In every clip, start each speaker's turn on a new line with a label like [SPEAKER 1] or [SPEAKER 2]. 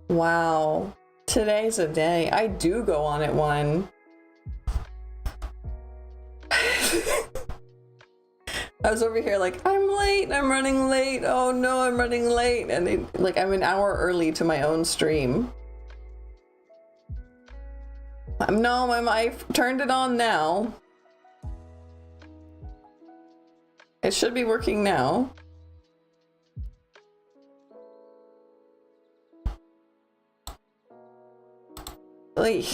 [SPEAKER 1] Wow, today's a day. I do go on at 1. I was over here like, I'm late, I'm running late, oh no, I'm running late, and like I'm an hour early to my own stream. No, I've turned it on now. It should be working now. Like,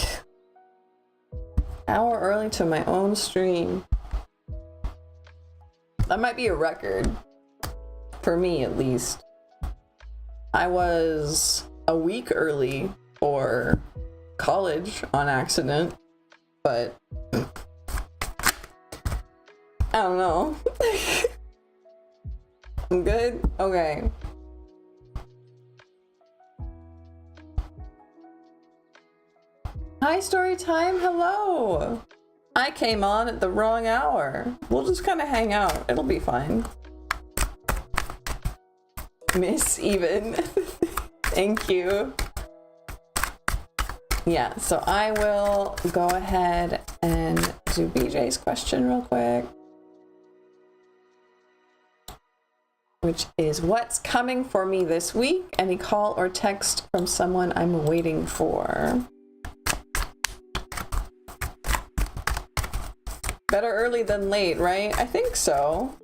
[SPEAKER 1] hour early to my own stream. That might be a record. For me, at least. I was a week early for college on accident, but I don't know. I'm good? Okay. Hi, story time. Hello. I came on at the wrong hour. We'll just kind of hang out. It'll be fine. Miss even. Thank you. Yeah, so I will go ahead and do BJ's question real quick. Which is, what's coming for me this week? Any call or text from someone I'm waiting for? Better early than late, right? I think so.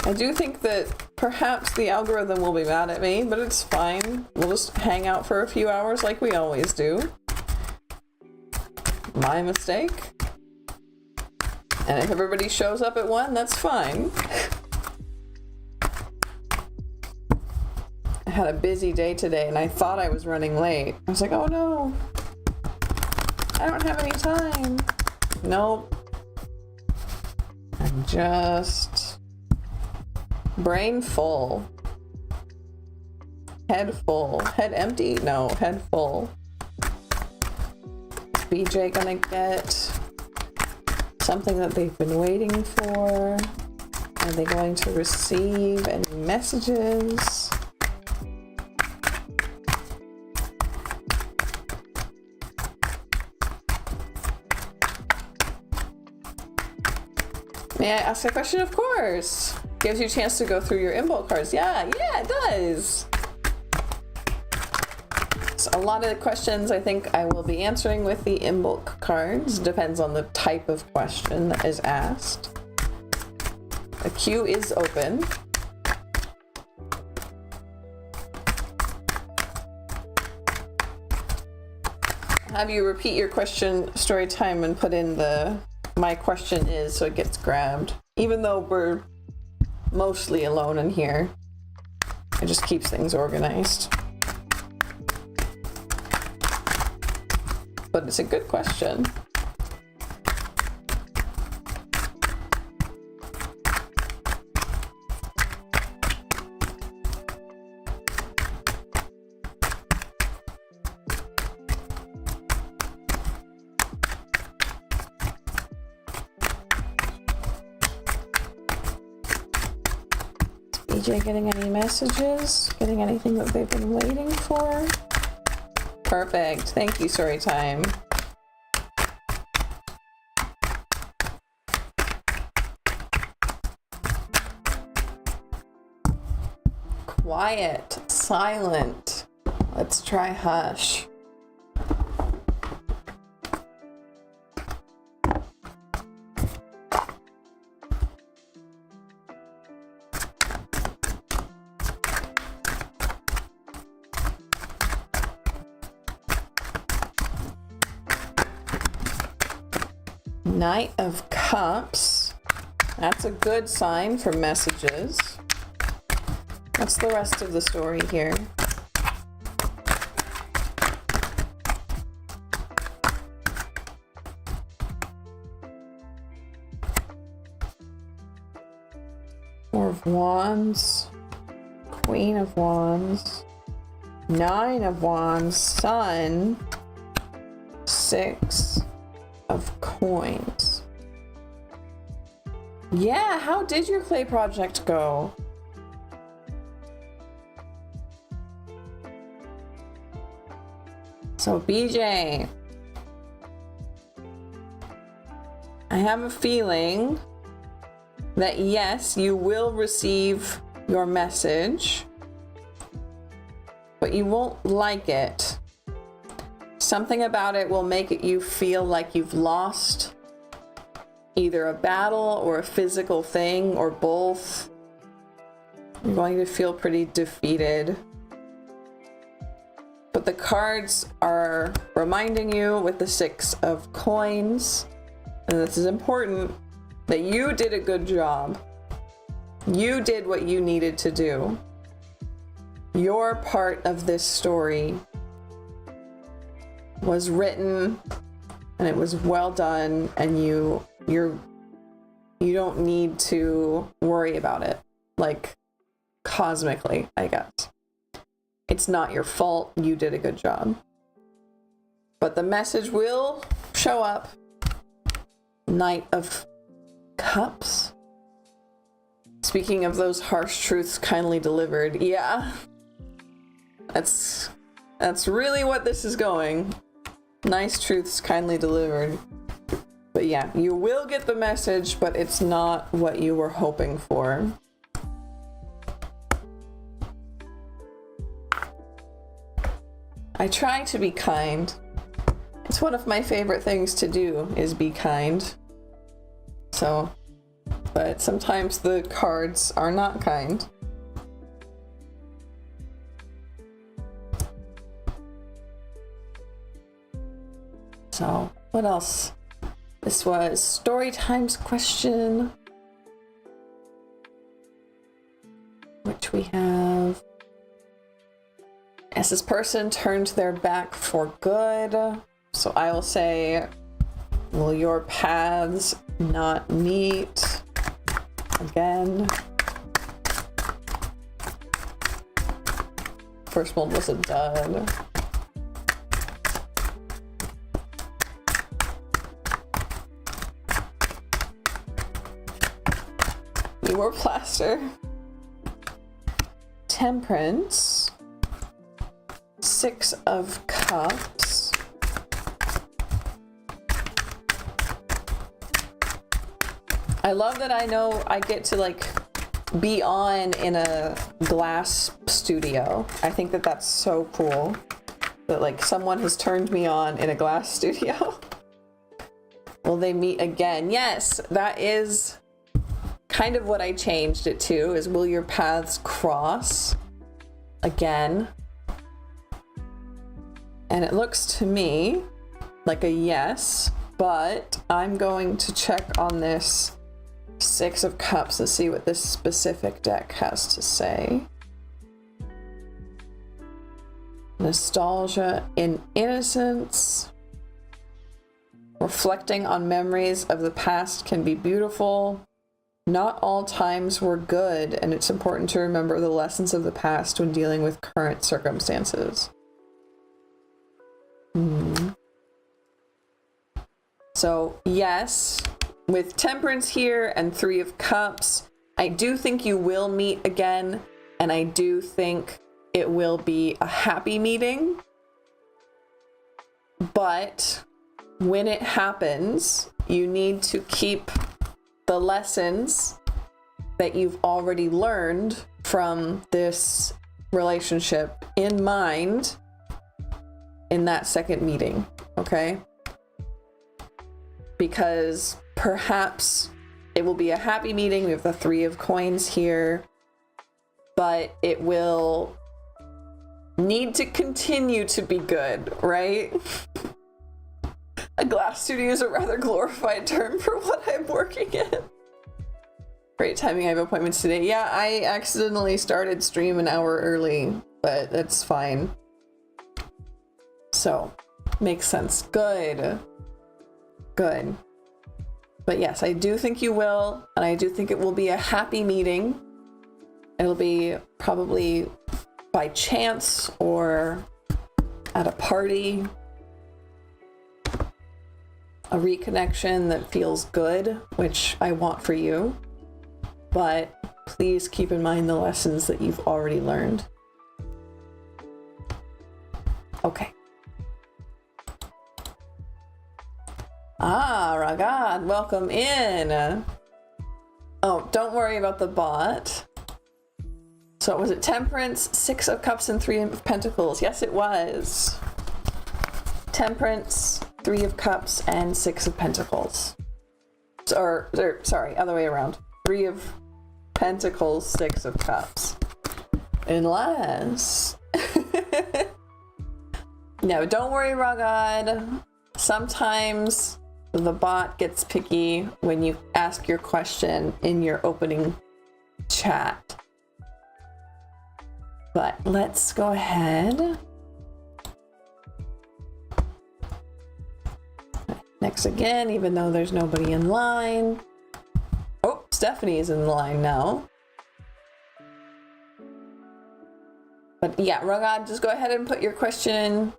[SPEAKER 1] I do think that perhaps the algorithm will be mad at me, but it's fine. We'll just hang out for a few hours like we always do. My mistake. And if everybody shows up at 1, that's fine. I had a busy day today and I thought I was running late. I was like, oh no, I don't have any time. Nope. I'm just brain full. Head full. Head empty? No, head full. Is BJ gonna get something that they've been waiting for? Are they going to receive any messages? May I ask a question? Of course. Gives you a chance to go through your Imbolc cards. Yeah, it does. So a lot of the questions I think I will be answering with the Imbolc cards. Depends on the type of question that is asked. The queue is open. Have you repeat your question story time and put in the my question is so it gets grabbed. Even though we're mostly alone in here, it just keeps things organized. But it's a good question. BJ getting any messages? Getting anything that they've been waiting for? Perfect. Thank you, story time. Quiet. Silent. Let's try hush. Knight of Cups. That's a good sign for messages. What's the rest of the story here? Four of Wands. Queen of Wands. 9 of Wands. Sun. 6 of Coins. Yeah, how did your clay project go? So BJ, I have a feeling that yes, you will receive your message, but you won't like it. Something about it will make you feel like you've lost either a battle or a physical thing or both. You're going to feel pretty defeated. But the cards are reminding you with the 6 of Coins, and this is important, that you did a good job. You did what you needed to do. Your part of this story was written and it was well done, and you you don't need to worry about it, like cosmically, I guess. It's not your fault. You did a good job. But the message will show up. Knight of Cups. Speaking of those harsh truths kindly delivered, yeah. That's really what this is going. Nice truths kindly delivered. But yeah, you will get the message, but it's not what you were hoping for. I try to be kind. It's one of my favorite things to do, is be kind. So, but sometimes the cards are not kind. So, what else? This was story time's question, which we have. As this person turned their back for good, so I will say, will your paths not meet again? First one was a dud. Need more plaster. Temperance. 6 of Cups. I love that I know I get to like be on in a glass studio. I think that that's so cool that like someone has turned me on in a glass studio. Will they meet again? Yes, that is kind of what I changed it to, is will your paths cross again? And it looks to me like a yes, but I'm going to check on this 6 of Cups to see what this specific deck has to say. Nostalgia in innocence. Reflecting on memories of the past can be beautiful. Not all times were good, and it's important to remember the lessons of the past when dealing with current circumstances. So yes, with Temperance here and 3 of Cups, I do think you will meet again, and I do think it will be a happy meeting. But when it happens, you need to keep the lessons that you've already learned from this relationship in mind in that second meeting, okay? Because perhaps it will be a happy meeting. We have the 3 of Coins here, but it will need to continue to be good, right? A glass studio is a rather glorified term for what I'm working in. Great timing, I have appointments today. Yeah, I accidentally started stream an hour early, but that's fine. So, makes sense. Good. Good. But yes, I do think you will, and I do think it will be a happy meeting. It'll be probably by chance or at a party. A reconnection that feels good, which I want for you. But please keep in mind the lessons that you've already learned. Okay. Ah, Ragad, welcome in. Oh, don't worry about the bot. So was it Temperance, 6 of Cups, and 3 of Pentacles? Yes, it was. Temperance, 3 of Cups, and 6 of Pentacles. Sorry, other way around. 3 of Pentacles, 6 of Cups. Unless... No, don't worry, Ragad. Sometimes the bot gets picky when you ask your question in your opening chat. But let's go ahead. Next again, even though there's nobody in line. Stephanie is in the line now. But yeah, Ragad, just go ahead and put your question in.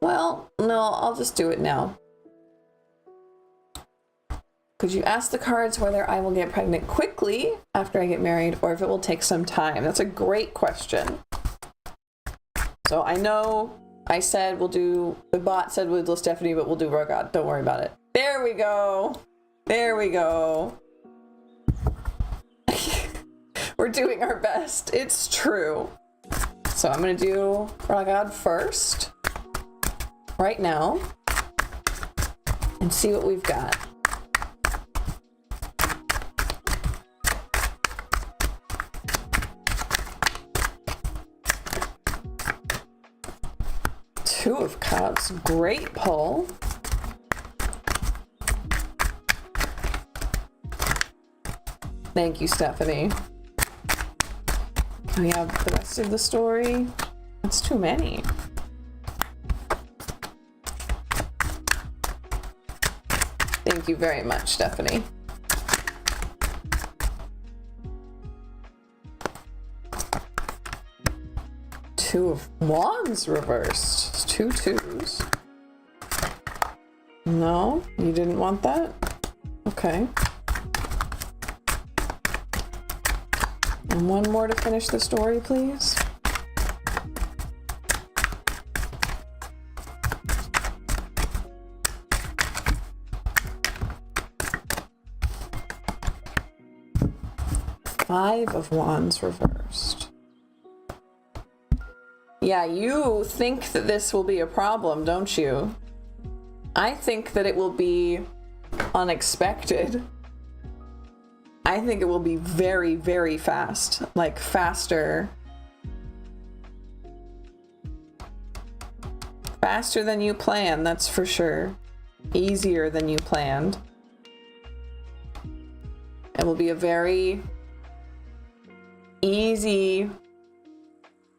[SPEAKER 1] Well, no, I'll just do it now. Could you ask the cards whether I will get pregnant quickly after I get married or if it will take some time? That's a great question. So I know I said we'll do, the bot said we'll do Stephanie, but we'll do Ragad. Don't worry about it. There we go. There we go. We're doing our best. It's true. So I'm going to do Ragad first, right now, and see what we've got. Two of Cups, great pull. Thank you, Stephanie. We have the rest of the story. That's too many. Thank you very much, Stephanie. Two of Wands reversed. It's 2 twos. No, you didn't want that? Okay. And one more to finish the story, please. Five of Wands reversed. Yeah, you think that this will be a problem, don't you? I think that it will be unexpected. I think it will be very, very fast. Like, faster. Faster than you planned, that's for sure. Easier than you planned. It will be a very easy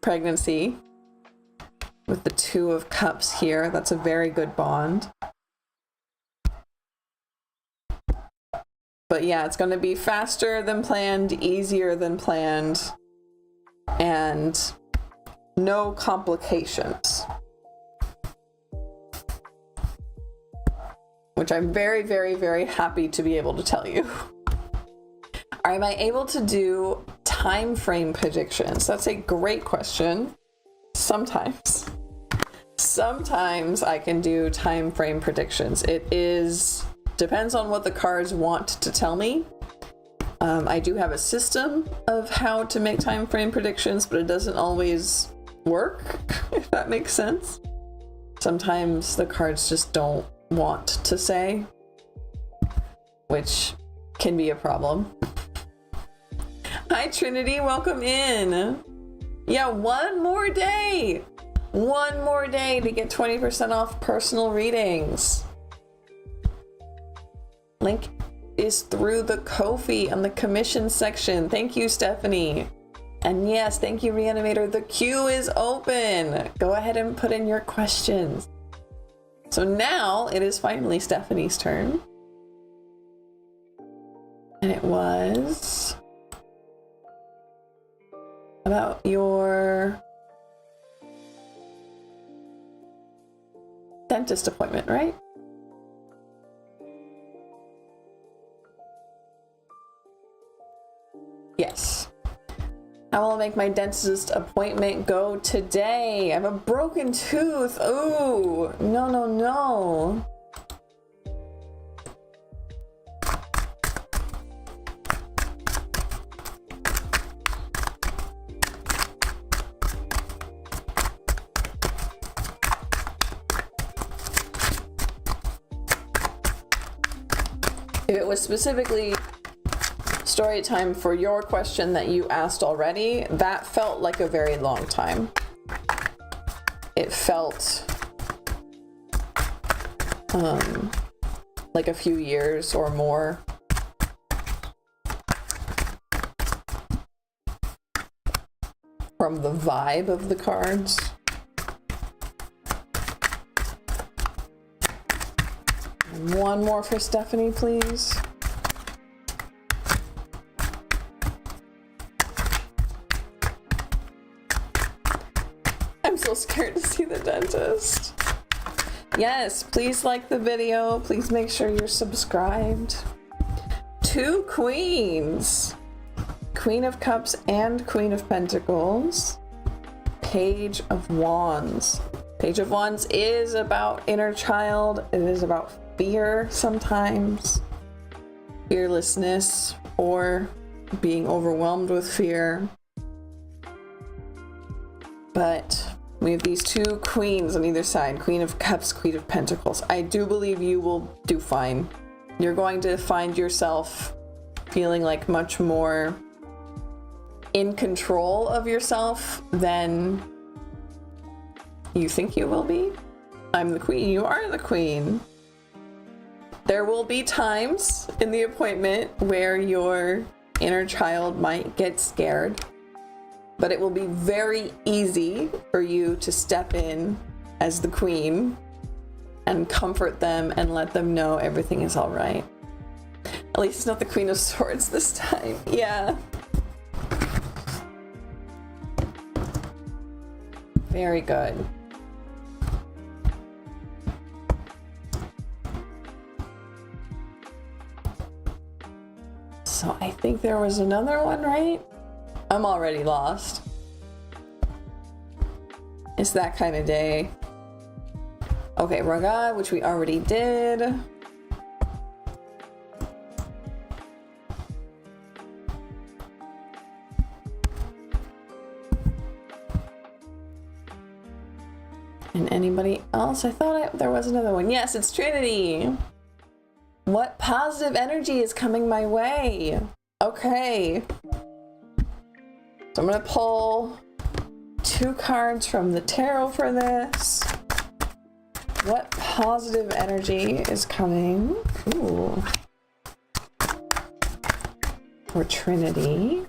[SPEAKER 1] pregnancy with the Two of Cups here. That's a very good bond. But yeah, it's going to be faster than planned, easier than planned, and no complications. Which I'm very, very, very happy to be able to tell you. Am I able to do time frame predictions? That's a great question. Sometimes. Sometimes I can do time frame predictions. Depends on what the cards want to tell me. I do have a system of how to make time frame predictions, but it doesn't always work, if that makes sense. Sometimes the cards just don't want to say, which can be a problem. Hi Trinity, welcome in. Yeah, one more day. One more day to get 20% off personal readings. Link is through the Ko-fi on the commission section. Thank you, Stephanie. And yes, thank you, Reanimator. The queue is open. Go ahead and put in your questions. So now it is finally Stephanie's turn. And it was about your dentist appointment, right? Yes. How will I make my dentist appointment go today? I have a broken tooth. Oh, no, no, no. If it was specifically story time for your question that you asked already, that felt like a very long time. It felt like a few years or more. From the vibe of the cards. And one more for Stephanie, please. also scared to see the dentist. Yes, please like the video. Please make sure you're subscribed. 2 queens. Queen of Cups and Queen of Pentacles. Page of Wands. Page of Wands is about inner child. It is about fear sometimes. Fearlessness or being overwhelmed with fear. But we have these 2 queens on either side. Queen of Cups, Queen of Pentacles. I do believe you will do fine. You're going to find yourself feeling like much more in control of yourself than you think you will be. I'm the queen. You are the queen. There will be times in the appointment where your inner child might get scared, but it will be very easy for you to step in as the queen and comfort them and let them know everything is all right. At least it's not the Queen of Swords this time. Yeah. Very good. So I think there was another one, right? I'm already lost. It's that kind of day. Okay, Raga, which we already did. And anybody else? I thought there was another one. Yes, it's Trinity. What positive energy is coming my way? Okay. So I'm gonna pull 2 cards from the tarot for this. What positive energy is coming? Ooh. For Trinity.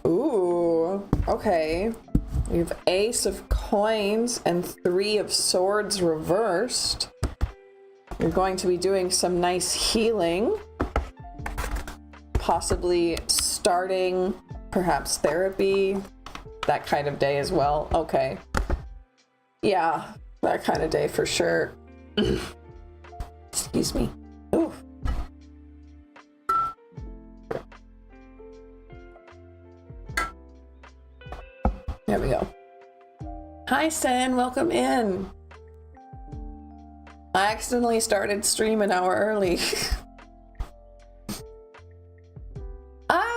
[SPEAKER 1] Ooh, okay. We have Ace of Coins and 3 of Swords reversed. You're going to be doing some nice healing. Possibly starting perhaps therapy. That kind of day as well. Okay. Yeah, that kind of day for sure. Excuse me. Ooh. There we go. Hi, Sen. Welcome in. I accidentally started stream an hour early.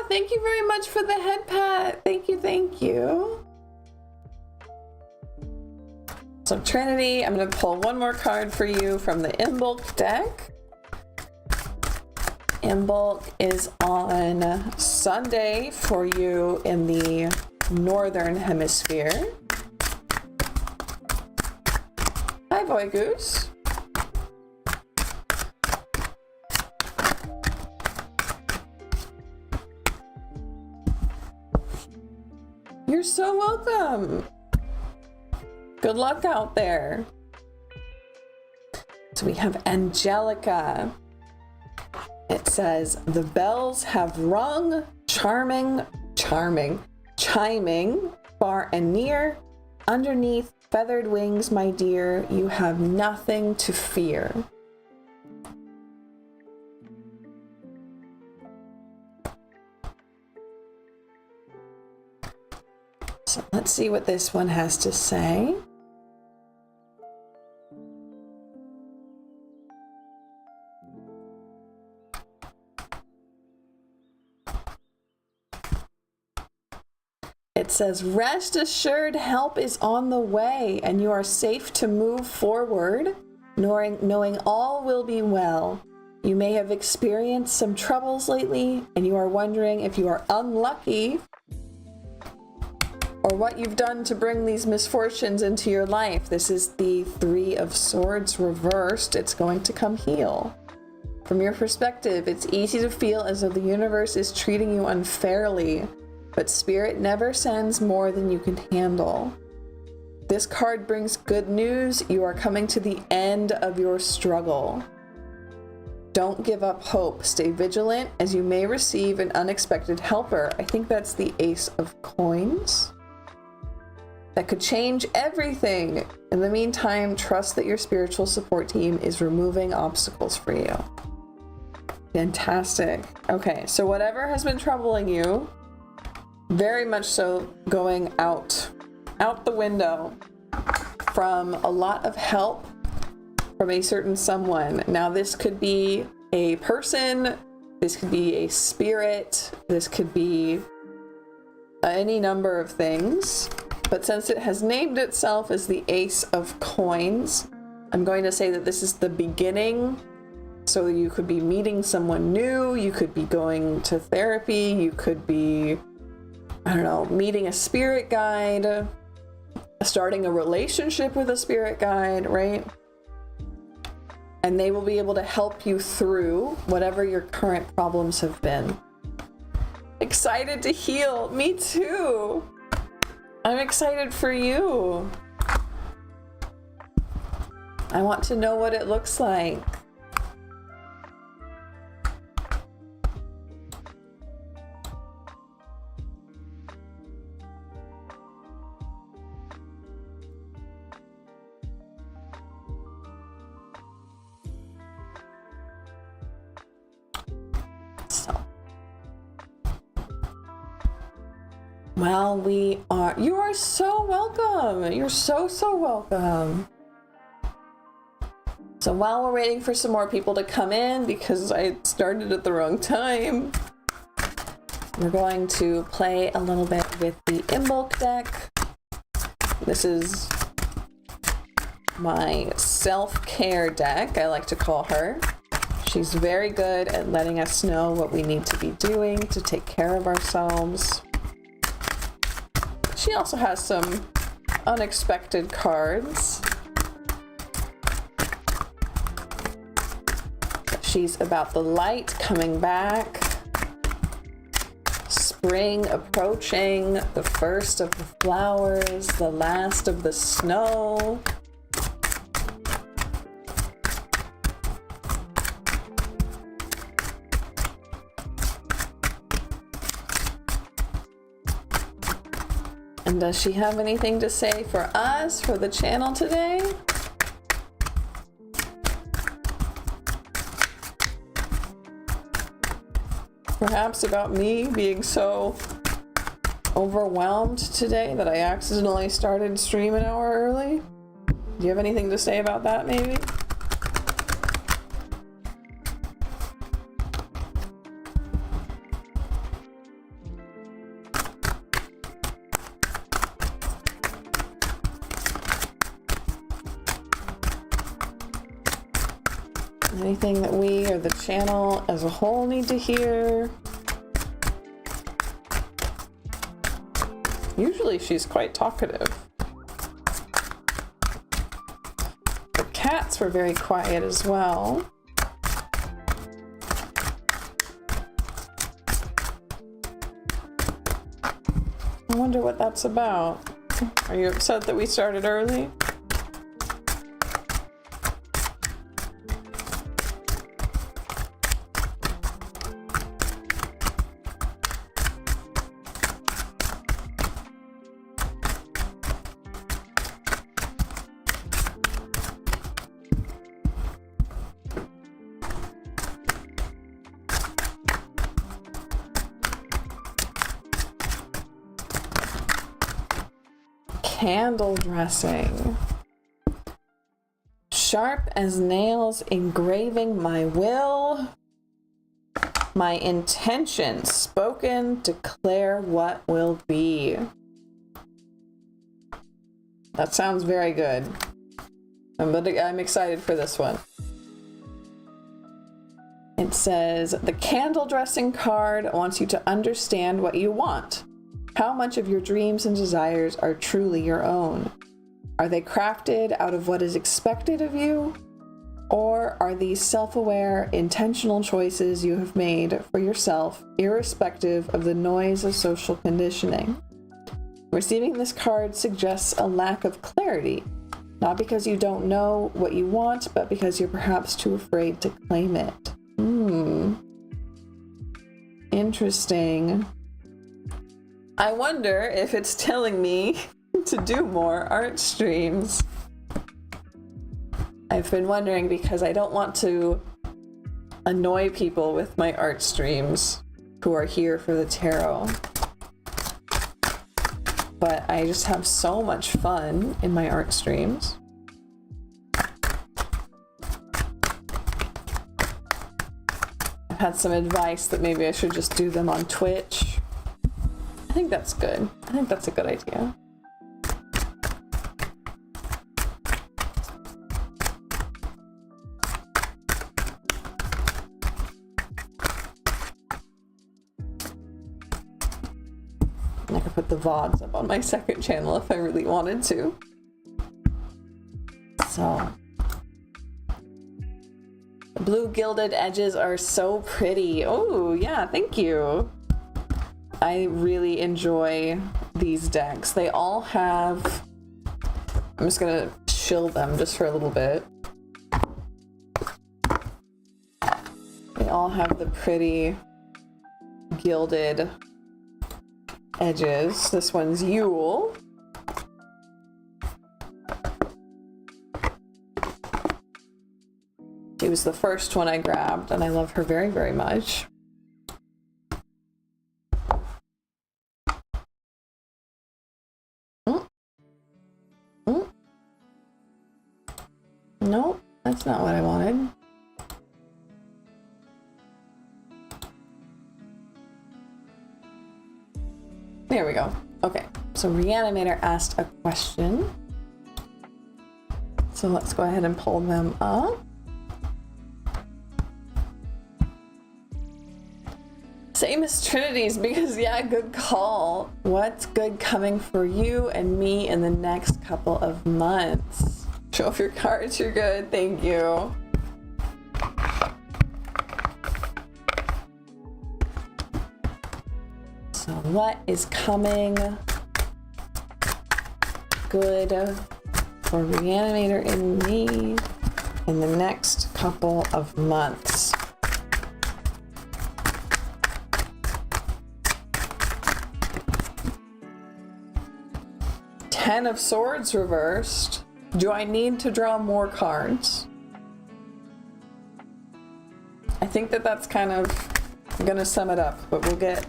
[SPEAKER 1] Thank you very much for the head pat. Thank you, thank you. So Trinity, I'm gonna pull one more card for you from the Imbolc deck. Imbolc is on Sunday for you in the Northern Hemisphere. Hi, Boy Goose. You're so welcome. Good luck out there. So we have Angelica. It says, the bells have rung, chiming far and near. Underneath feathered wings, my dear, you have nothing to fear. So let's see what this one has to say. It says, rest assured help is on the way and you are safe to move forward, knowing all will be well. You may have experienced some troubles lately and you are wondering if you are unlucky or what you've done to bring these misfortunes into your life. This is the 3 of Swords reversed. It's going to come heal. From your perspective, it's easy to feel as though the universe is treating you unfairly, but Spirit never sends more than you can handle. This card brings good news. You are coming to the end of your struggle. Don't give up hope. Stay vigilant as you may receive an unexpected helper. I think that's the Ace of Coins. that could change everything. In the meantime, trust that your spiritual support team is removing obstacles for you. Fantastic. Okay, so whatever has been troubling you, very much so going out the window from a lot of help from a certain someone. Now this could be a person, this could be a spirit, this could be any number of things. But since it has named itself as the Ace of Coins, I'm going to say that this is the beginning. So you could be meeting someone new, you could be going to therapy, you could be, I don't know, meeting a spirit guide, starting a relationship with a spirit guide, right? And they will be able to help you through whatever your current problems have been. Excited to heal. Me too. I'm excited for you. I want to know what it looks like. Well, you are so welcome. You're so welcome. So while we're waiting for some more people to come in, because I started at the wrong time, we're going to play a little bit with the Imbolc deck. This is my self-care deck, I like to call her. She's very good at letting us know what we need to be doing to take care of ourselves. She also has some unexpected cards. She's about the light coming back, spring approaching, the first of the flowers, the last of the snow. And does she have anything to say for us, for the channel today? Perhaps about me being so overwhelmed today that I accidentally started stream an hour early? Do you have anything to say about that, maybe? Anything that we or the channel as a whole need to hear? Usually she's quite talkative. The cats were very quiet as well. I wonder what that's about. Are you upset that we started early? Candle dressing. Sharp as nails, engraving my will. My intention, spoken, declare what will be. That sounds very good. I'm excited for this one. It says, the candle dressing card wants you to understand what you want. How much of your dreams and desires are truly your own? Are they crafted out of what is expected of you? Or are these self-aware, intentional choices you have made for yourself, irrespective of the noise of social conditioning? Receiving this card suggests a lack of clarity, not because you don't know what you want, but because you're perhaps too afraid to claim it. Interesting. I wonder if it's telling me to do more art streams. I've been wondering because I don't want to annoy people with my art streams who are here for the tarot. But I just have so much fun in my art streams. I've had some advice that maybe I should just do them on Twitch. I think that's good. I think that's a good idea. I could put the VODs up on my second channel if I really wanted to. So, the blue gilded edges are so pretty. Oh, yeah, thank you. I really enjoy these decks. They all have, I'm just gonna chill them just for a little bit. They all have the pretty gilded edges. This one's Yule. She was the first one I grabbed, and I love her very, very much. Nope, that's not what I wanted. There we go. Okay, so Reanimator asked a question. So let's go ahead and pull them up. Same as Trinity's, because yeah, good call. What's good coming for you and me in the next couple of months? Show off your cards, you're good, thank you. So what is coming good for Reanimator and me in the next couple of months? Ten of Swords reversed. Do I need to draw more cards? I think that that's kind of gonna sum it up, but we'll get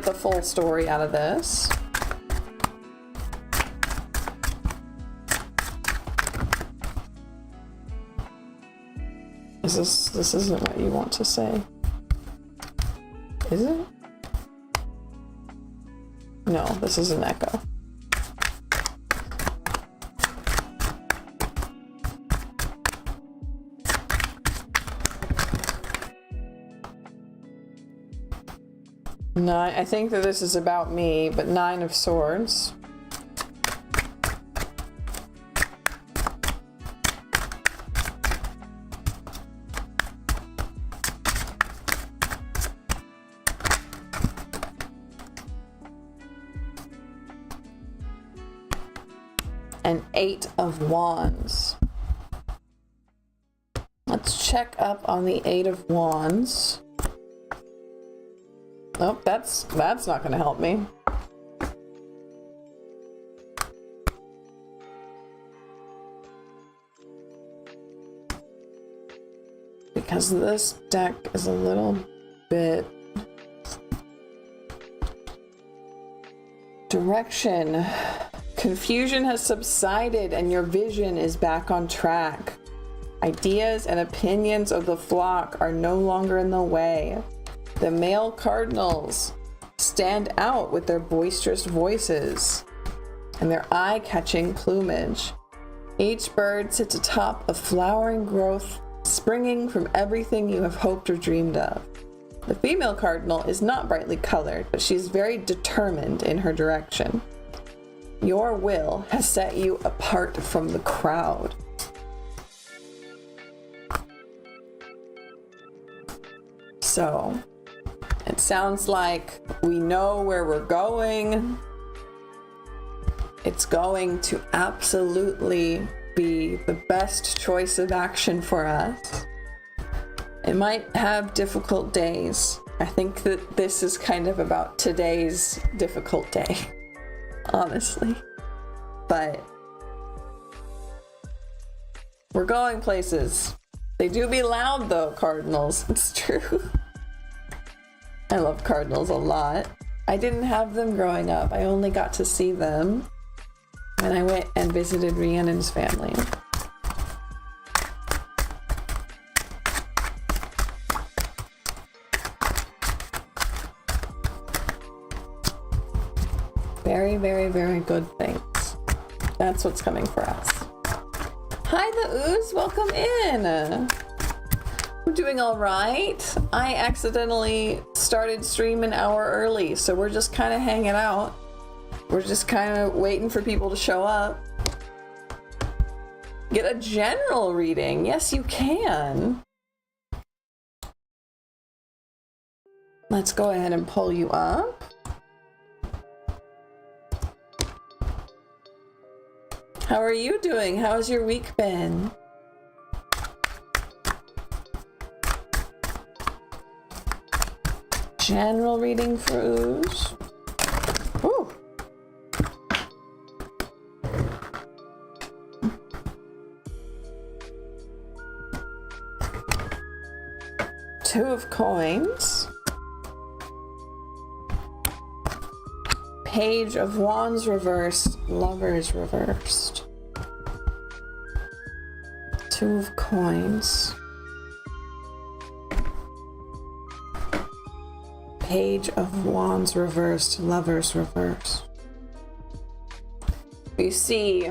[SPEAKER 1] the full story out of this. This isn't what you want to say. Is it? No, this is an echo. Nine, I think that this is about me, but Nine of Swords. And Eight of Wands. Let's check up on the Eight of Wands. Oh, that's not going to help me. Because this deck is a little bit... Direction. Confusion has subsided and your vision is back on track. Ideas and opinions of the flock are no longer in the way. The male cardinals stand out with their boisterous voices and their eye-catching plumage. Each bird sits atop a flowering growth springing from everything you have hoped or dreamed of. The female cardinal is not brightly colored, but she is very determined in her direction. Your will has set you apart from the crowd. So, it sounds like we know where we're going. It's going to absolutely be the best choice of action for us. It might have difficult days. I think that this is kind of about today's difficult day. honestly. But we're going places. They do be loud though, cardinals. It's true. I love cardinals a lot. I didn't have them growing up. I only got to see them when I went and visited Rhiannon's family. Very, very, very good things. That's what's coming for us. Hi, the Ooze. Welcome in. I'm doing all right. I accidentally started stream an hour early, so we're just kind of hanging out. We're just kind of waiting for people to show up. Get a general reading. Yes, you can. Let's go ahead and pull you up. How are you doing? How has your week been? General reading for Ooze. Ooh. Two of coins. Page of Wands reversed, Lovers reversed. Two of coins. Page of Wands reversed, Lovers reversed. You see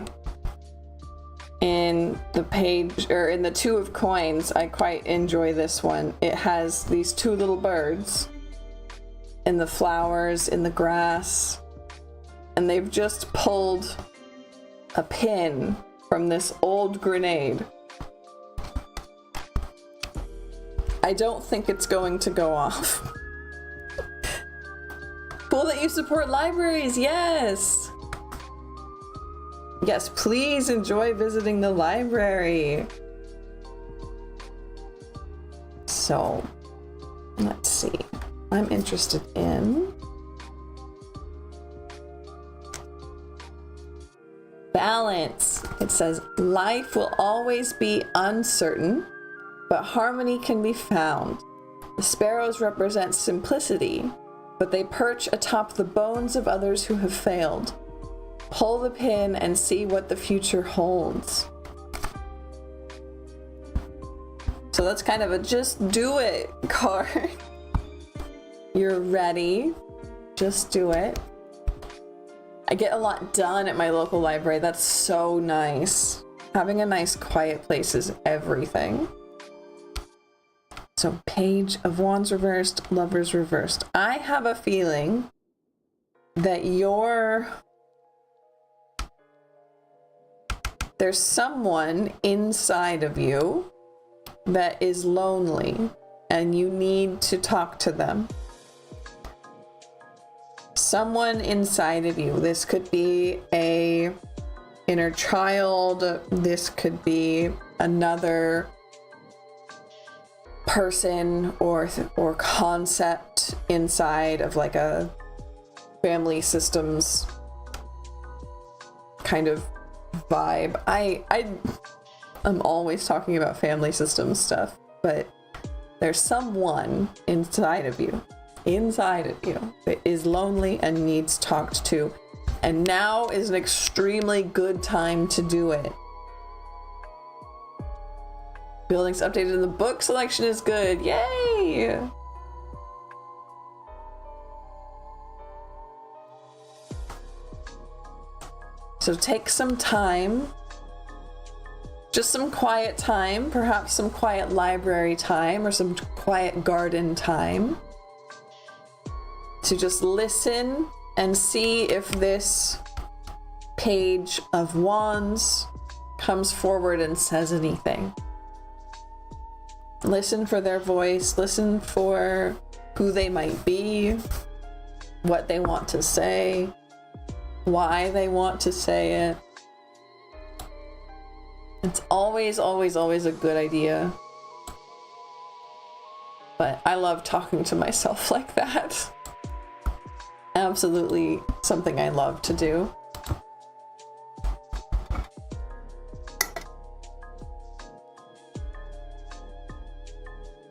[SPEAKER 1] in the page, or in the Two of Coins, I quite enjoy this one. It has these two little birds in the flowers, in the grass. And they've just pulled a pin from this old grenade. I don't think it's going to go off. Cool that you support libraries, yes! Yes, please enjoy visiting the library. So, let's see. I'm interested in balance. It says, life will always be uncertain, but harmony can be found. The sparrows represent simplicity, but they perch atop the bones of others who have failed. Pull the pin and see what the future holds. So that's kind of a just do it card. You're ready. Just do it. I get a lot done at my local library. That's so nice. Having a nice quiet place is everything. So Page of Wands reversed, Lovers reversed. I have a feeling that there's someone inside of you that is lonely and you need to talk to them. Someone inside of you. This could be a inner child. This could be another person or concept inside of like a family systems kind of vibe. I'm always talking about family systems stuff, but there's someone inside of you that is lonely and needs talked to, and now is an extremely good time to do it. Buildings updated and the book selection is good. Yay! So take some time, just some quiet time, perhaps some quiet library time or some quiet garden time, to just listen and see if this Page of Wands comes forward and says anything. Listen for their voice, listen for who they might be, what they want to say, why they want to say it. It's always, always, always a good idea. But I love talking to myself like that. absolutely something I love to do.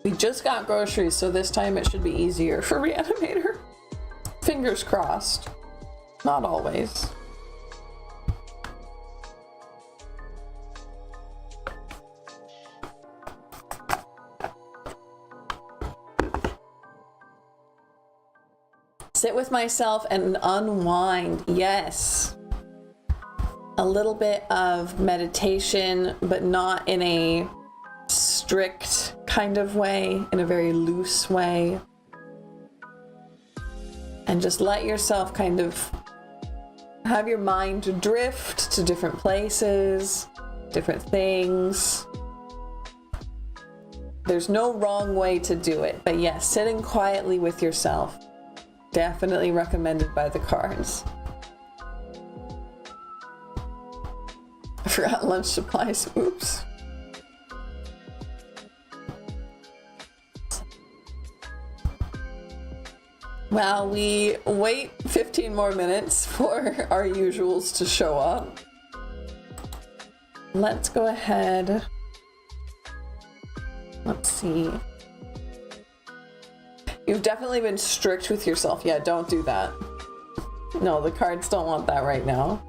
[SPEAKER 1] We just got groceries, so this time it should be easier for Reanimator. Fingers crossed. Not always. Sit with myself and unwind. Yes. A little bit of meditation, but not in a strict kind of way, in a very loose way. And just let yourself kind of have your mind drift to different places, different things. There's no wrong way to do it, but yes, sitting quietly with yourself. Definitely recommended by the cards. I forgot lunch supplies. Oops. While we wait 15 more minutes for our usuals to show up, let's go ahead. Let's see. You've definitely been strict with yourself. Yeah, don't do that. No, the cards don't want that right now.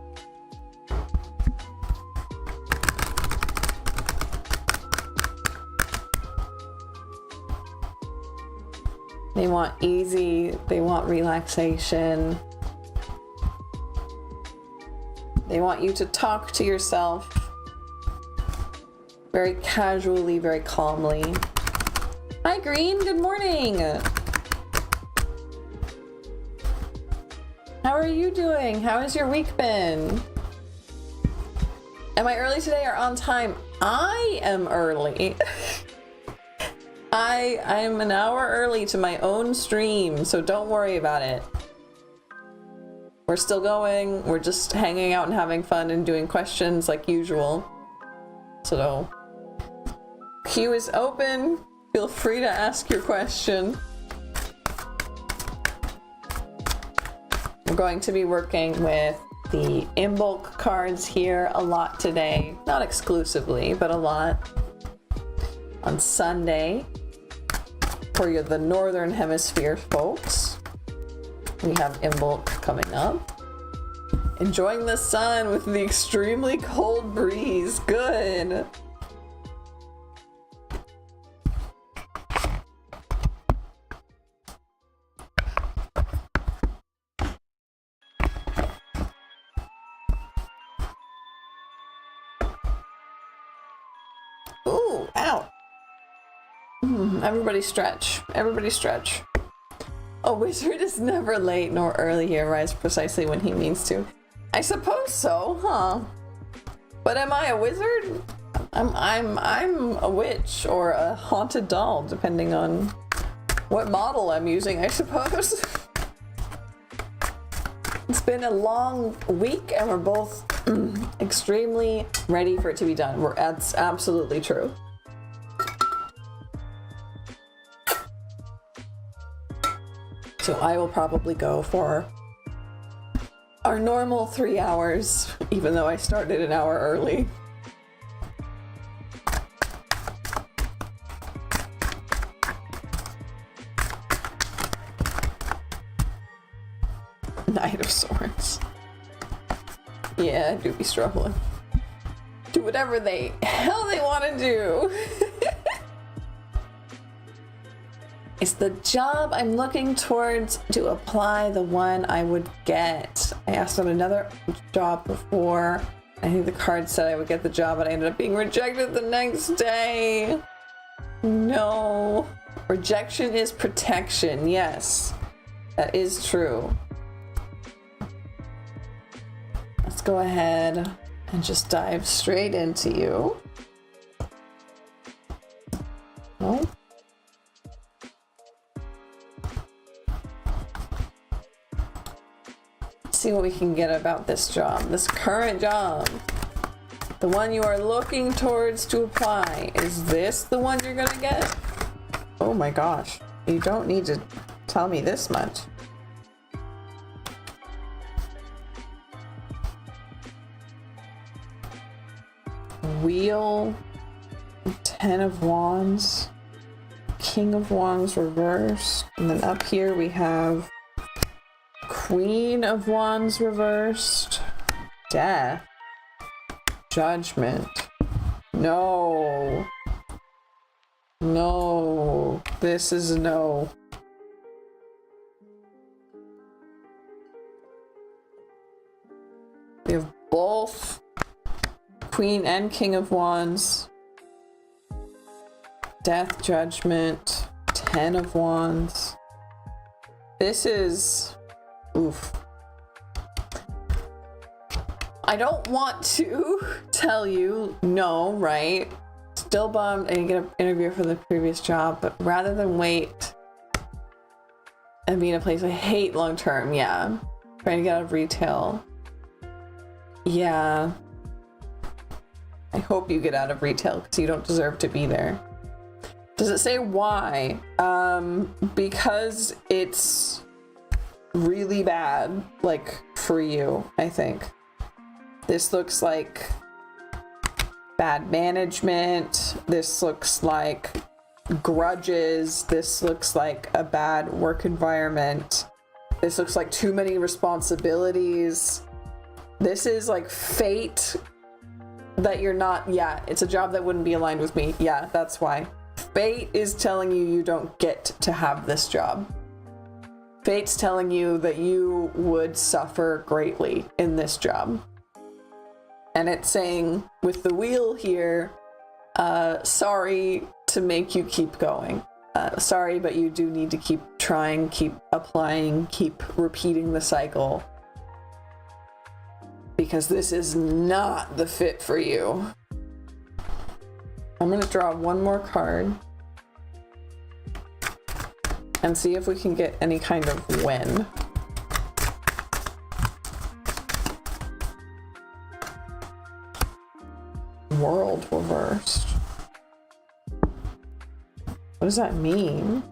[SPEAKER 1] They want easy, they want relaxation. They want you to talk to yourself very casually, very calmly. Hi Green, good morning. How are you doing? How has your week been? Am I early today or on time? I am early. I'm an hour early to my own stream, so don't worry about it. We're still going. We're just hanging out and having fun and doing questions like usual. So, queue is open. Feel free to ask your question. We're going to be working with the Imbolc cards here a lot today. Not exclusively, but a lot. On Sunday, for the Northern Hemisphere folks, we have Imbolc coming up. Enjoying the sun with the extremely cold breeze. Good. Ooh, ow. Everybody stretch. Everybody stretch. A wizard is never late nor early. He arrives precisely when he means to. I suppose so, huh? But am I a wizard? I'm a witch or a haunted doll, depending on what model I'm using, I suppose. It's been a long week and we're both extremely ready for it to be done. That's absolutely true. So I will probably go for our normal 3 hours, even though I started an hour early. Knight of Swords. Yeah, I do be struggling. Do whatever the hell they want to do. It's the job I'm looking towards to apply, the one I would get. I asked on another job before. I think the card said I would get the job, but I ended up being rejected the next day. No. Rejection is protection. Yes, that is true. Let's go ahead and just dive straight into you. Oh. See what we can get about this job, this current job, the one you are looking towards to apply. Is this the one you're gonna get? Oh my gosh, you don't need to tell me this much. Wheel, 10 of Wands, King of Wands reversed, and then up here we have Queen of Wands reversed, Death, Judgment. No. No. This is a no. We have both Queen and King of Wands. Death, Judgment, 10 of Wands. This is... oof. I don't want to tell you no, right? Still bummed I didn't get an interview for the previous job, but rather than wait and be in a place I hate long term, yeah. Trying to get out of retail. Yeah. I hope you get out of retail because you don't deserve to be there. Does it say why? Because it's really bad, like, for you, I think. This looks like bad management. This looks like grudges. This looks like a bad work environment. This looks like too many responsibilities. This is like fate that you're not, yeah, it's a job that wouldn't be aligned with me. Yeah, that's why. Fate is telling you you don't get to have this job. Fate's telling you that you would suffer greatly in this job. And it's saying with the wheel here, sorry to make you keep going. Sorry, but you do need to keep trying, keep applying, keep repeating the cycle. Because this is not the fit for you. I'm gonna draw one more card and see if we can get any kind of win. World reversed. What does that mean?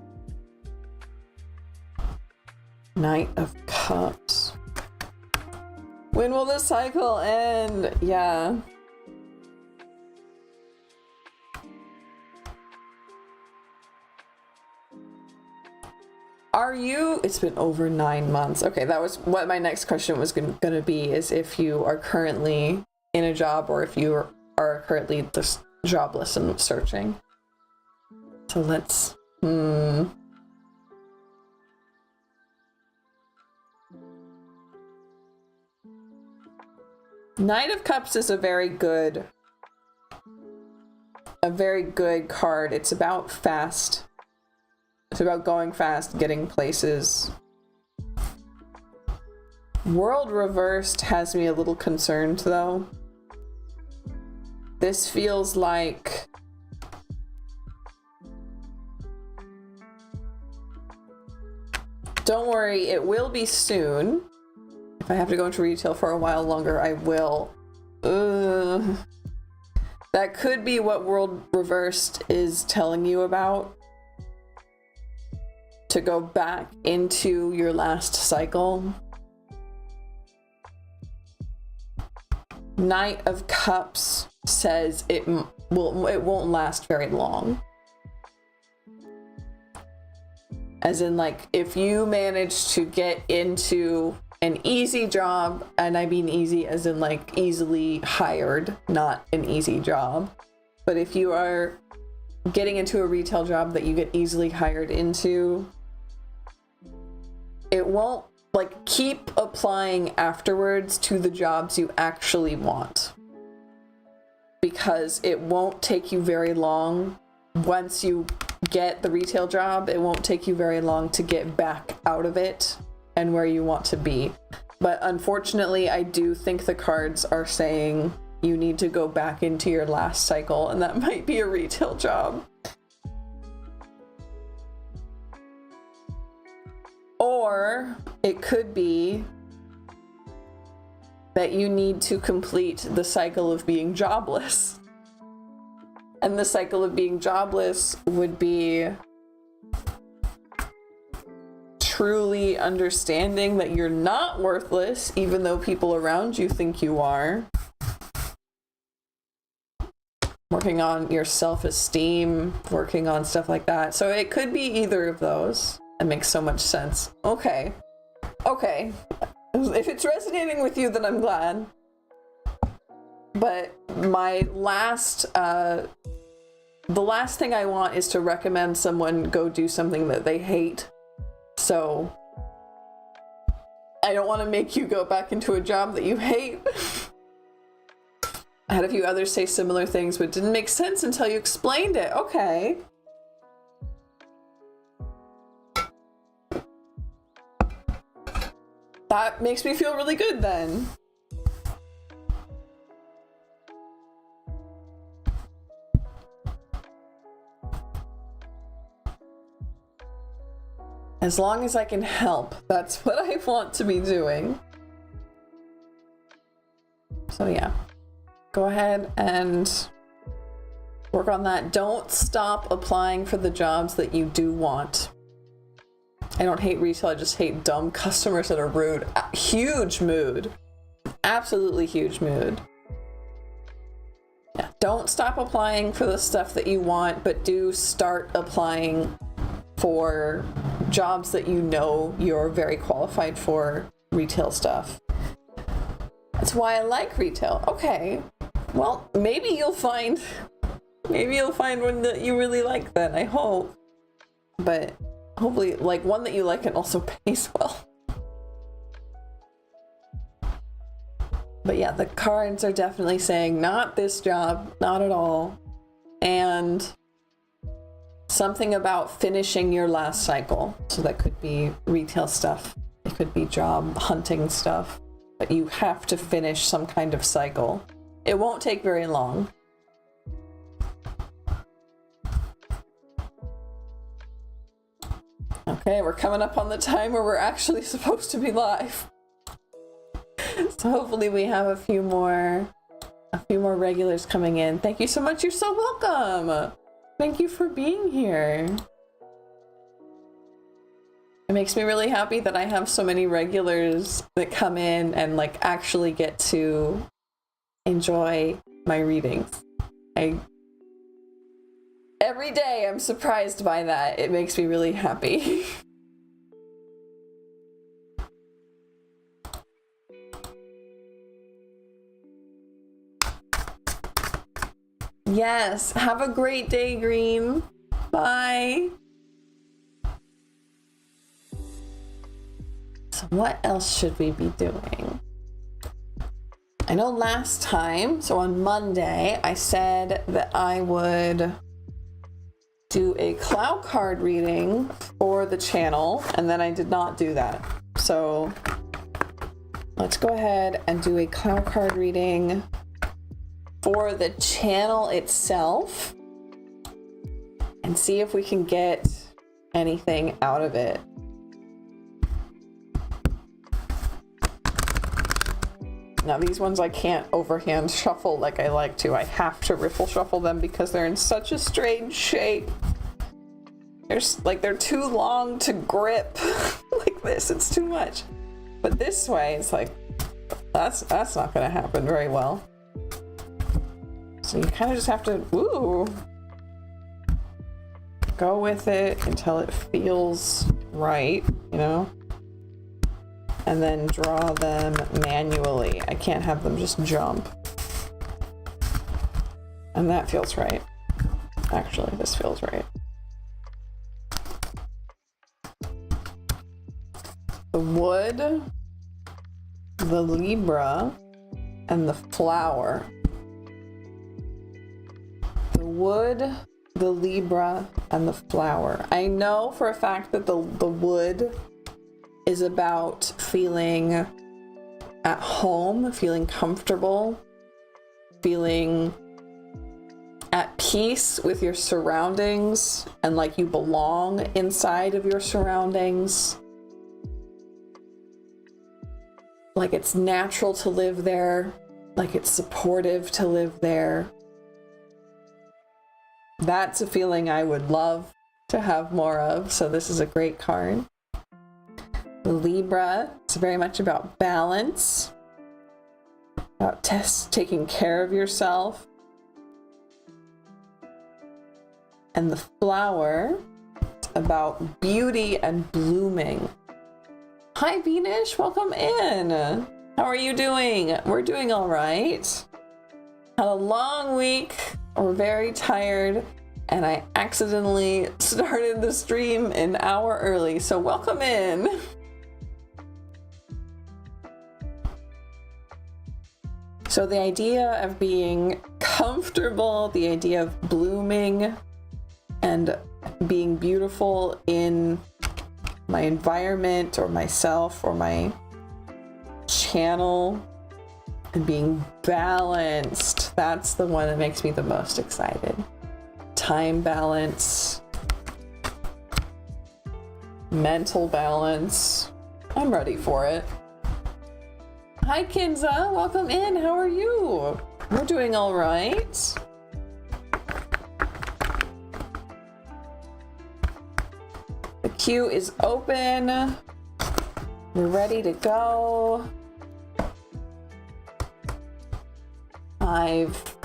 [SPEAKER 1] Knight of Cups. When will this cycle end? Yeah. Are you, it's been over 9 months. Okay, that was what my next question was gonna be, is if you are currently in a job or if you are currently just jobless and searching. So let's, Knight of Cups is a very good card. It's about fast. It's about going fast, getting places. World reversed has me a little concerned though. This feels like don't worry, it will be soon. If I have to go into retail for a while longer, I will. That could be what World Reversed is telling you about. To go back into your last cycle. Knight of Cups says it won't last very long. As in, like, if you manage to get into an easy job, and I mean easy as in like easily hired, not an easy job. But if you are getting into a retail job that you get easily hired into, it won't, like, keep applying afterwards to the jobs you actually want. Because it won't take you very long. Once you get the retail job, it won't take you very long to get back out of it and where you want to be. But unfortunately, I do think the cards are saying you need to go back into your last cycle, and that might be a retail job. Or it could be that you need to complete the cycle of being jobless. And the cycle of being jobless would be truly understanding that you're not worthless, even though people around you think you are. working on your self-esteem, working on stuff like that. So it could be either of those. It makes so much sense. Okay. Okay. If it's resonating with you, then I'm glad. But my last, the last thing I want is to recommend someone go do something that they hate. So I don't want to make you go back into a job that you hate. I had a few others say similar things, but it didn't make sense until you explained it. Okay. That makes me feel really good then. As long as I can help, that's what I want to be doing. So yeah, go ahead and work on that. Don't stop applying for the jobs that you do want. I don't hate retail, I just hate dumb customers that are rude. Huge mood. Absolutely huge mood. Yeah, don't stop applying for the stuff that you want, but do start applying for jobs that you know you're very qualified for, retail stuff. That's why I like retail. Okay, well, maybe you'll find one that you really like then, I hope. But hopefully, like, one that you like and also pays well. But yeah, the cards are definitely saying not this job, not at all. And something about finishing your last cycle. So that could be retail stuff. It could be job hunting stuff. But you have to finish some kind of cycle. It won't take very long. Okay, we're coming up on the time where we're actually supposed to be live. So hopefully we have a few more regulars coming in. Thank you so much. You're so welcome. Thank you for being here. It makes me really happy that I have so many regulars that come in and like actually get to enjoy my readings. Every day I'm surprised by that. It makes me really happy. Yes, have a great day, Green. Bye. So what else should we be doing? I know last time, so on Monday, I said that I would do a cloud card reading for the channel, and then I did not do that. So let's go ahead and do a cloud card reading for the channel itself and see if we can get anything out of it. Now these ones I can't overhand shuffle like I like to. I have to riffle shuffle them because they're in such a strange shape. They're too long to grip like this. It's too much. But this way, it's like, that's not gonna happen very well. So you kind of just have to, go with it until it feels right, you know? And then draw them manually. I can't have them just jump. And that feels right. Actually, this feels right. The wood, the Libra, and the flower. The wood, the Libra, and the flower. I know for a fact that the wood is about feeling at home, feeling comfortable, feeling at peace with your surroundings, and like you belong inside of your surroundings. Like it's natural to live there, like it's supportive to live there. That's a feeling I would love to have more of, so this is a great card. The Libra, it's very much about balance, about taking care of yourself, And the flower is about beauty and blooming. Hi, Beanish, welcome in. How are you doing? We're doing all right. Had a long week. We're very tired, and I accidentally started the stream an hour early, so welcome in. So the idea of being comfortable, the idea of blooming and being beautiful in my environment or myself or my channel, and being balanced, that's the one that makes me the most excited. Time balance, mental balance. I'm ready for it. Hi, Kinza, welcome in. How are you? We're doing all right. The queue is open. We're ready to go. I've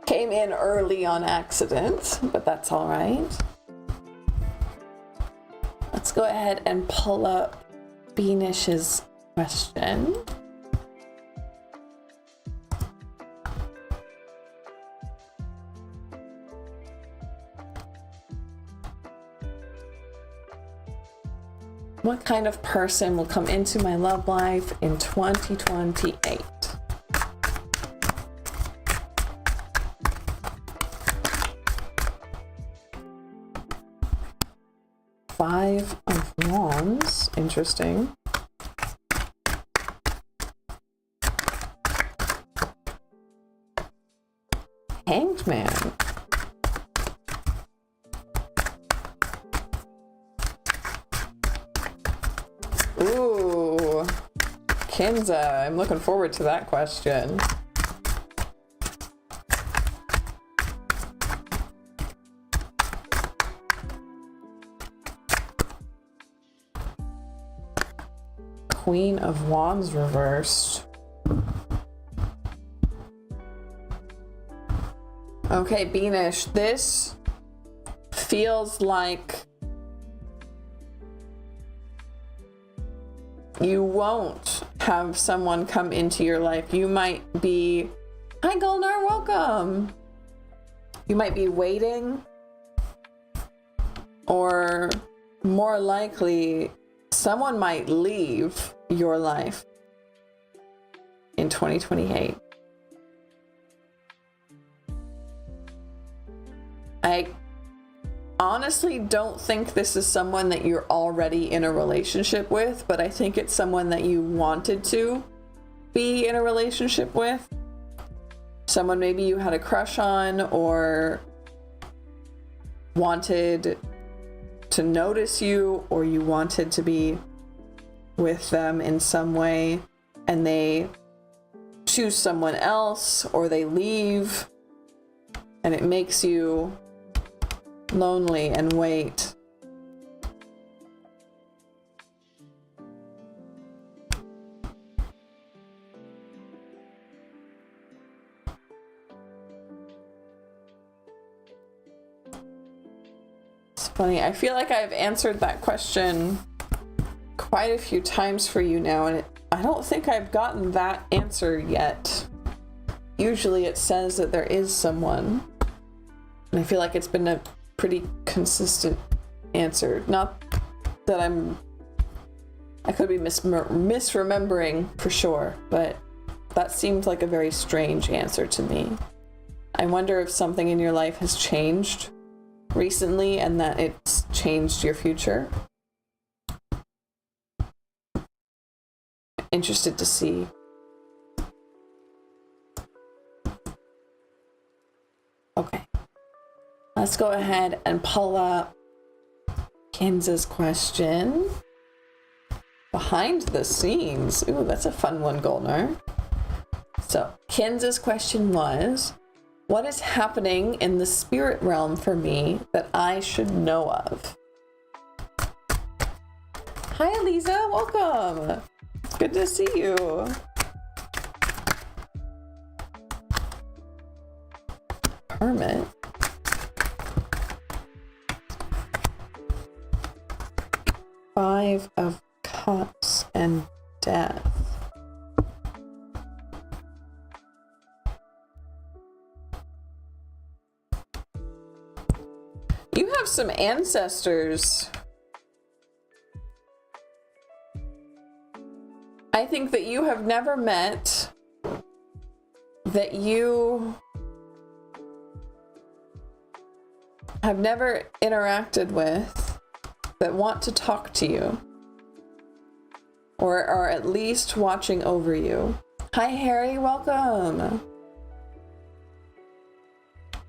[SPEAKER 1] came in early on accident, but that's all right. Let's go ahead and pull up Beanish's question. What kind of person will come into my love life in 2028? Five of Wands, interesting. Hanged Man. Ooh, Kinza, I'm looking forward to that question. Queen of Wands reversed. Okay, Beanish, this feels like you won't have someone come into your life. You might be, hi Gulnar, welcome. You might be waiting, or more likely, someone might leave your life in 2028. I honestly don't think this is someone that you're already in a relationship with, but I think it's someone that you wanted to be in a relationship with. Someone maybe you had a crush on or wanted to notice you, or you wanted to be with them in some way, and they choose someone else or they leave, and it makes you lonely and wait. It's funny, I feel like I've answered that question quite a few times for you now, and I don't think I've gotten that answer yet. Usually it says that there is someone, and I feel like it's been a pretty consistent answer. Not that I could be misremembering for sure, but that seemed like a very strange answer to me. I wonder if something in your life has changed recently and that it's changed your future. Interested to see. Okay. Let's go ahead and pull up Kinza's question. Behind the scenes. Ooh, that's a fun one, Gulnar. So, Kinza's question was, what is happening in the spirit realm for me that I should know of? Hi, Eliza. Welcome. Good to see you. Hermit. 5 of Cups and Death. You have some ancestors. I think that you have never met, that you have never interacted with, that want to talk to you, or are at least watching over you. Hi Harry, welcome.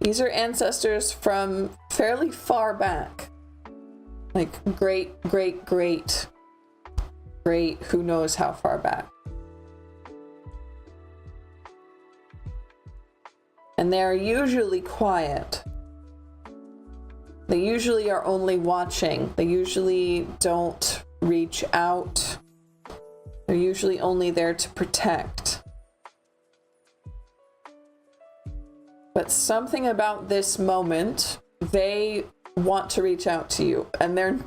[SPEAKER 1] These are ancestors from fairly far back, like great, who knows how far back. And they're usually quiet. They usually are only watching. They usually don't reach out. They're usually only there to protect. But something about this moment, they want to reach out to you, and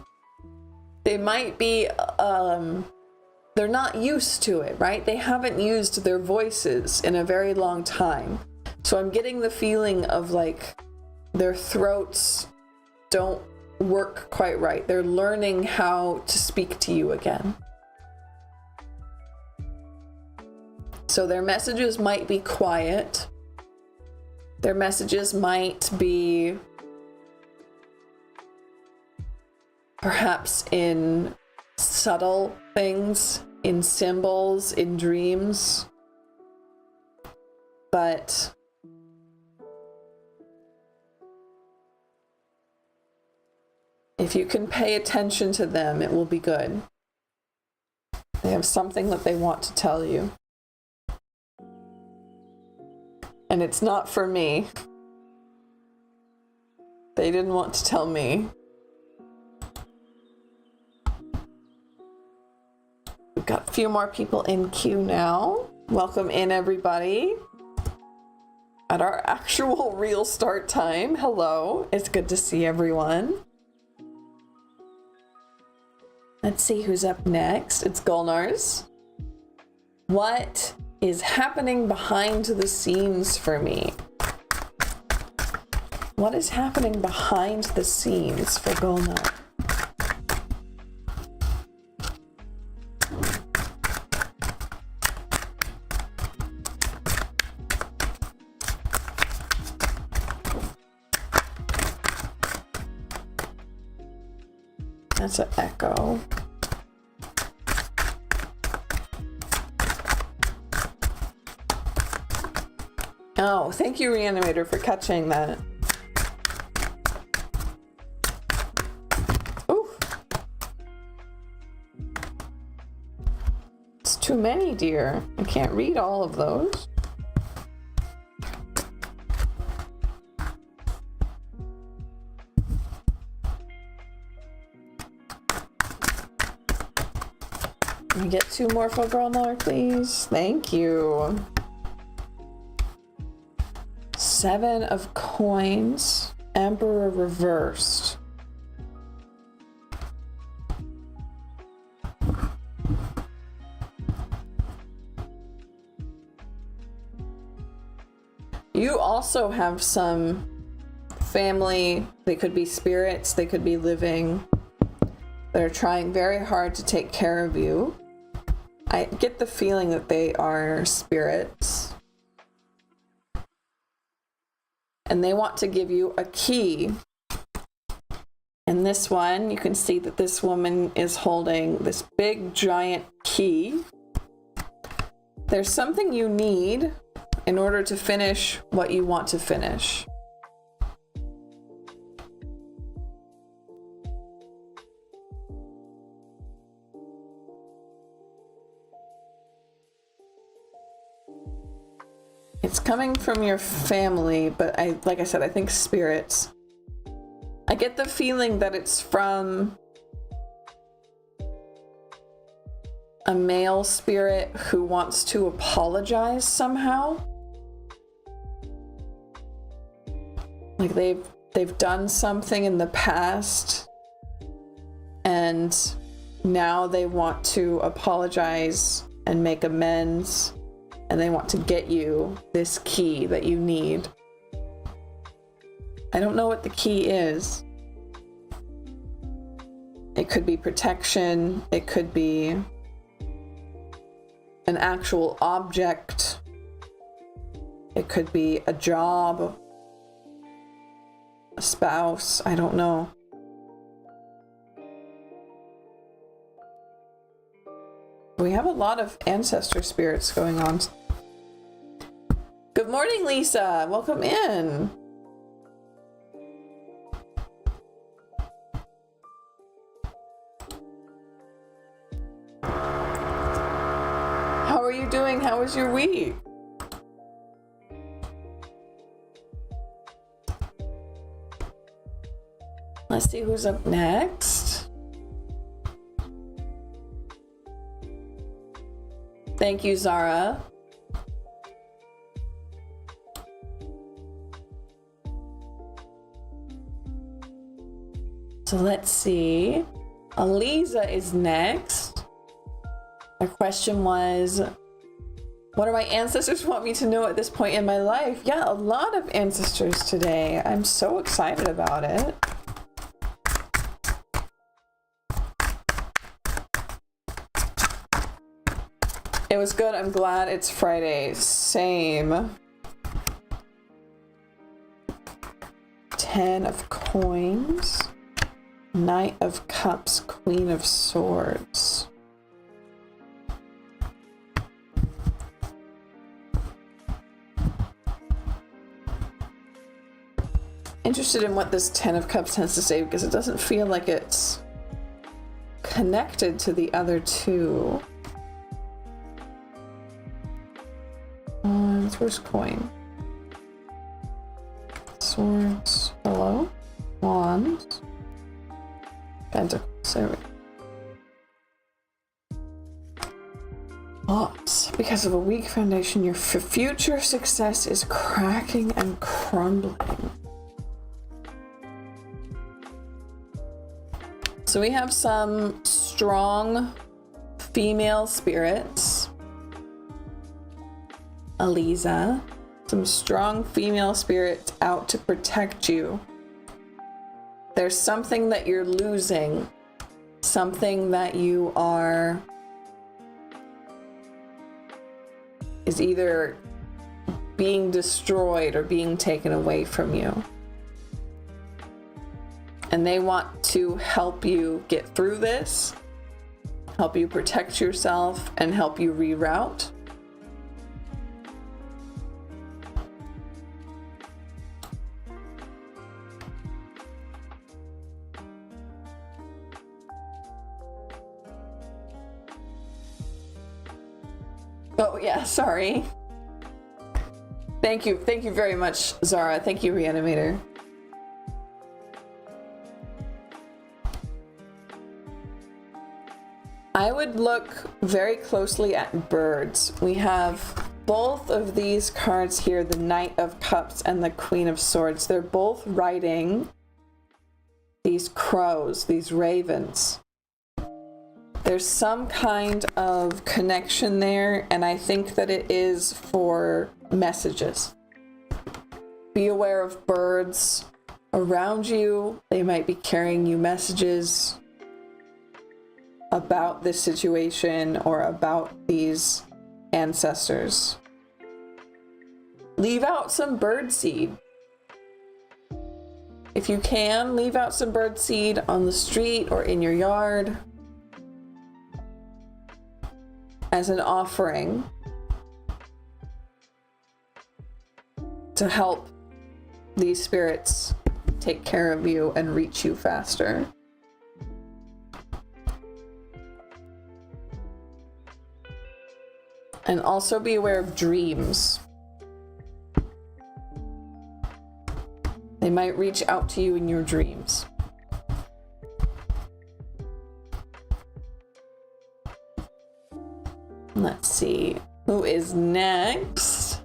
[SPEAKER 1] they might be, they're not used to it, right? They haven't used their voices in a very long time. So I'm getting the feeling of like their throats don't work quite right. They're learning how to speak to you again. So their messages might be quiet. Their messages might be perhaps in subtle things, in symbols, in dreams. But if you can pay attention to them, it will be good. They have something that they want to tell you. And it's not for me. They didn't want to tell me. We've got a few more people in queue now. Welcome in, everybody. At our actual real start time. Hello. It's good to see everyone. Let's see who's up next. It's Gulnars. What is happening behind the scenes for me? What is happening behind the scenes for Gulnar? That's an echo. Oh, thank you, Reanimator, for catching that. Ooh. It's too many, dear. I can't read all of those. Can we get 2 more for Gulnar, please? Thank you. 7 of Coins, Emperor reversed. You also have some family, they could be spirits, they could be living, that are trying very hard to take care of you. I get the feeling that they are spirits. And they want to give you a key. And this one, you can see that this woman is holding this big giant key. There's something you need in order to finish what you want to finish. It's coming from your family, but like I said, I think spirits. I get the feeling that it's from a male spirit who wants to apologize somehow. Like they've done something in the past and now they want to apologize and make amends, and they want to get you this key that you need. I don't know what the key is. It could be protection, it could be an actual object, it could be a job, a spouse, I don't know. We have a lot of ancestor spirits going on. Good morning, Lisa. Welcome in. How are you doing? How was your week? Let's see who's up next. Thank you, Zara. So let's see. Aliza is next. My question was, what do my ancestors want me to know at this point in my life? Yeah, a lot of ancestors today. I'm so excited about it. It was good. I'm glad it's Friday. Same. 10 of coins. Knight of Cups. Queen of Swords. Interested in what this 10 of Cups tends to say, because it doesn't feel like it's connected to the other two. First coin. Swords. Hello. Wands. Pentacles. There we go. Lots. Because of a weak foundation, your future success is cracking and crumbling. So we have some strong female spirits. Aliza, some strong female spirits out to protect you. There's something that you're losing, something that you are is either being destroyed or being taken away from you. And they want to help you get through this, help you protect yourself, and help you reroute. Oh yeah, sorry. Thank you very much, Zara. Thank you, Reanimator. I would look very closely at birds. We have both of these cards here, the Knight of Cups and the Queen of Swords. They're both riding these crows, these ravens. There's some kind of connection there, and I think that it is for messages. Be aware of birds around you. They might be carrying you messages about this situation or about these ancestors. Leave out some bird seed. If you can, leave out some bird seed on the street or in your yard as an offering to help these spirits take care of you and reach you faster. And also be aware of dreams. They might reach out to you in your dreams. Let's see, who is next?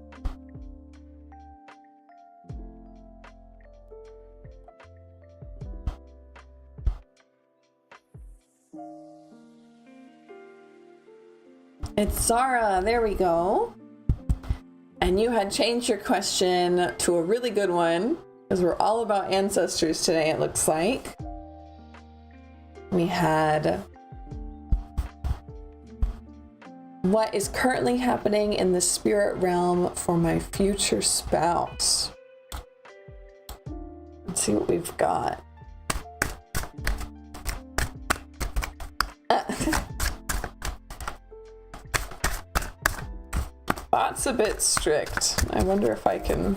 [SPEAKER 1] It's Zara. There we go. And you had changed your question to a really good one, because we're all about ancestors today, it looks like. We had, what is currently happening in the spirit realm for my future spouse? Let's see what we've got. That's a bit strict. I wonder if I can...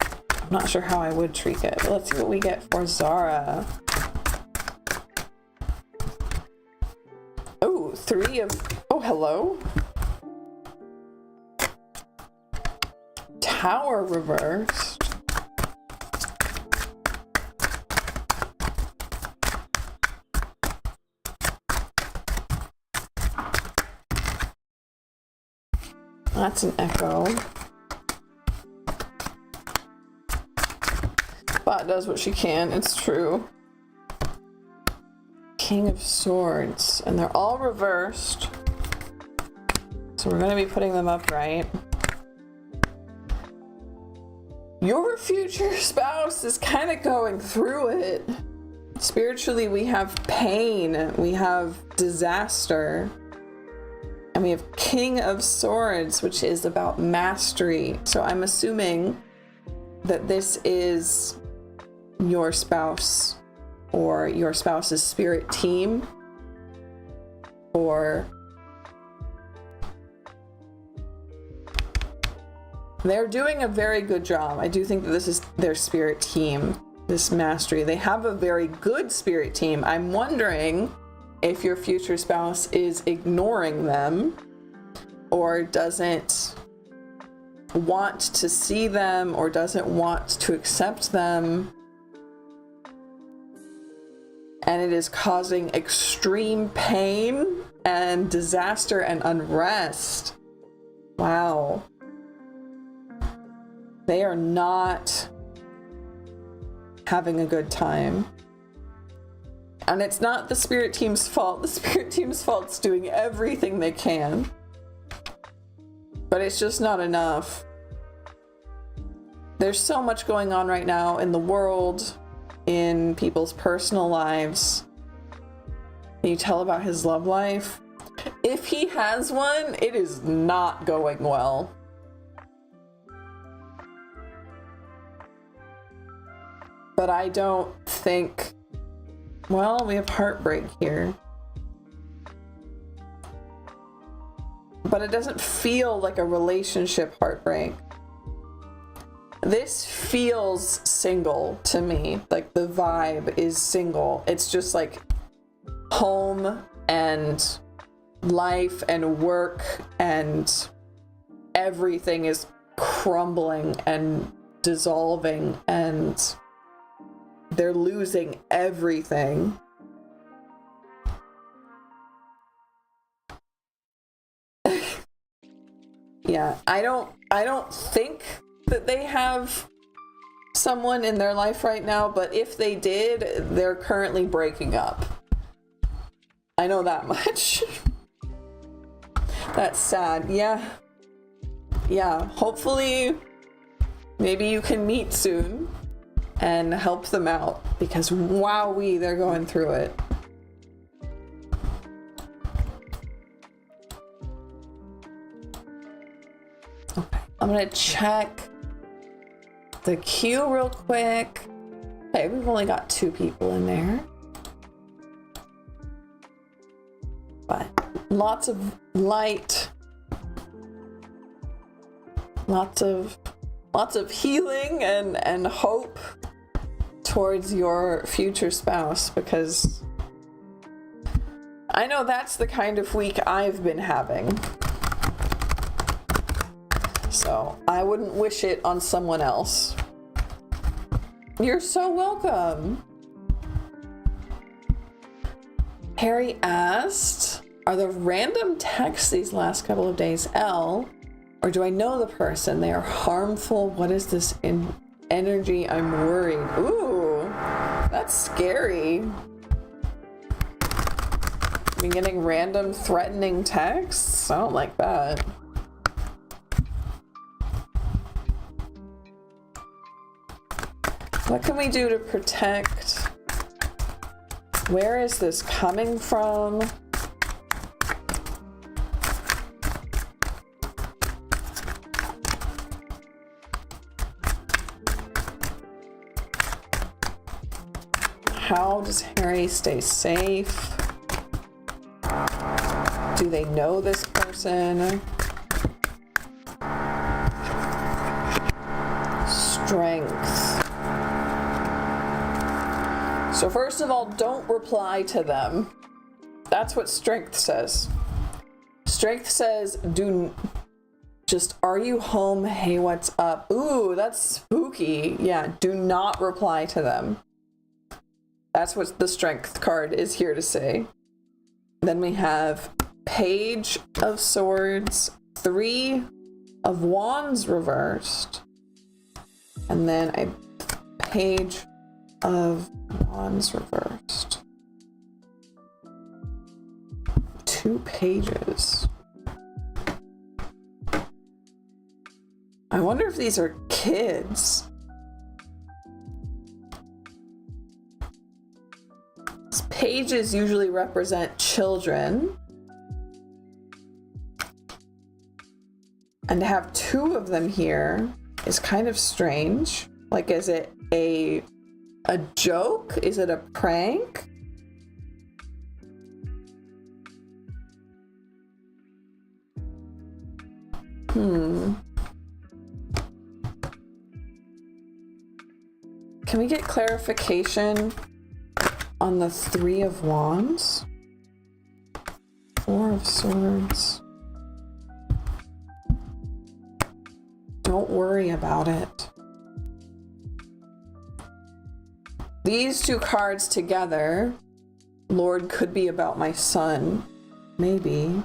[SPEAKER 1] I'm not sure how I would treat it, but let's see what we get for Zara. Oh, 3 of... Oh, hello? Tower reversed. That's an echo. Bot does what she can, it's true. King of Swords, and they're all reversed. So we're gonna be putting them upright. Your future spouse is kind of going through it. Spiritually, we have pain, we have disaster. And we have King of Swords, which is about mastery. So I'm assuming that this is your spouse or your spouse's spirit team, or they're doing a very good job. I do think that this is their spirit team, this mastery. They have a very good spirit team. I'm wondering if your future spouse is ignoring them or doesn't want to see them or doesn't want to accept them, and it is causing extreme pain and disaster and unrest. Wow. They are not having a good time. And it's not the spirit team's fault. The spirit team's fault's doing everything they can. But it's just not enough. There's so much going on right now in the world, in people's personal lives. Can you tell about his love life? If he has one, it is not going well. But I don't think... Well, we have heartbreak here. But it doesn't feel like a relationship heartbreak. This feels single to me. Like the vibe is single. It's just like home and life and work and everything is crumbling and dissolving and they're losing everything. Yeah, I don't think that they have someone in their life right now, but if they did, they're currently breaking up. I know that much. That's sad. Yeah. Yeah, hopefully maybe you can meet soon and help them out, because wowee, they're going through it. Okay, I'm gonna check the queue real quick. Okay, we've only got 2 people in there. But lots of light. Lots of healing and hope towards your future spouse, because I know that's the kind of week I've been having. So I wouldn't wish it on someone else. You're so welcome. Harry asked, are the random texts these last couple of days L, or do I know the person? They are harmful. What is this energy? I'm worried. Ooh, that's scary. Been getting random threatening texts? I don't like that. What can we do to protect? Where is this coming from? How does Harry stay safe? Do they know this person? Strength. So first of all, don't reply to them. That's what strength says. Strength says, are you home? Hey, what's up? Ooh, that's spooky. Yeah, do not reply to them. That's what the strength card is here to say. Then we have Page of Swords, 3 of Wands reversed, and then a Page of Wands reversed. 2 pages. I wonder if these are kids. Pages usually represent children. And to have 2 of them here is kind of strange. Like, is it a joke? Is it a prank? Can we get clarification on the 3 of Wands? 4 of Swords. Don't worry about it. These 2 cards together, Lord, could be about my son. Maybe.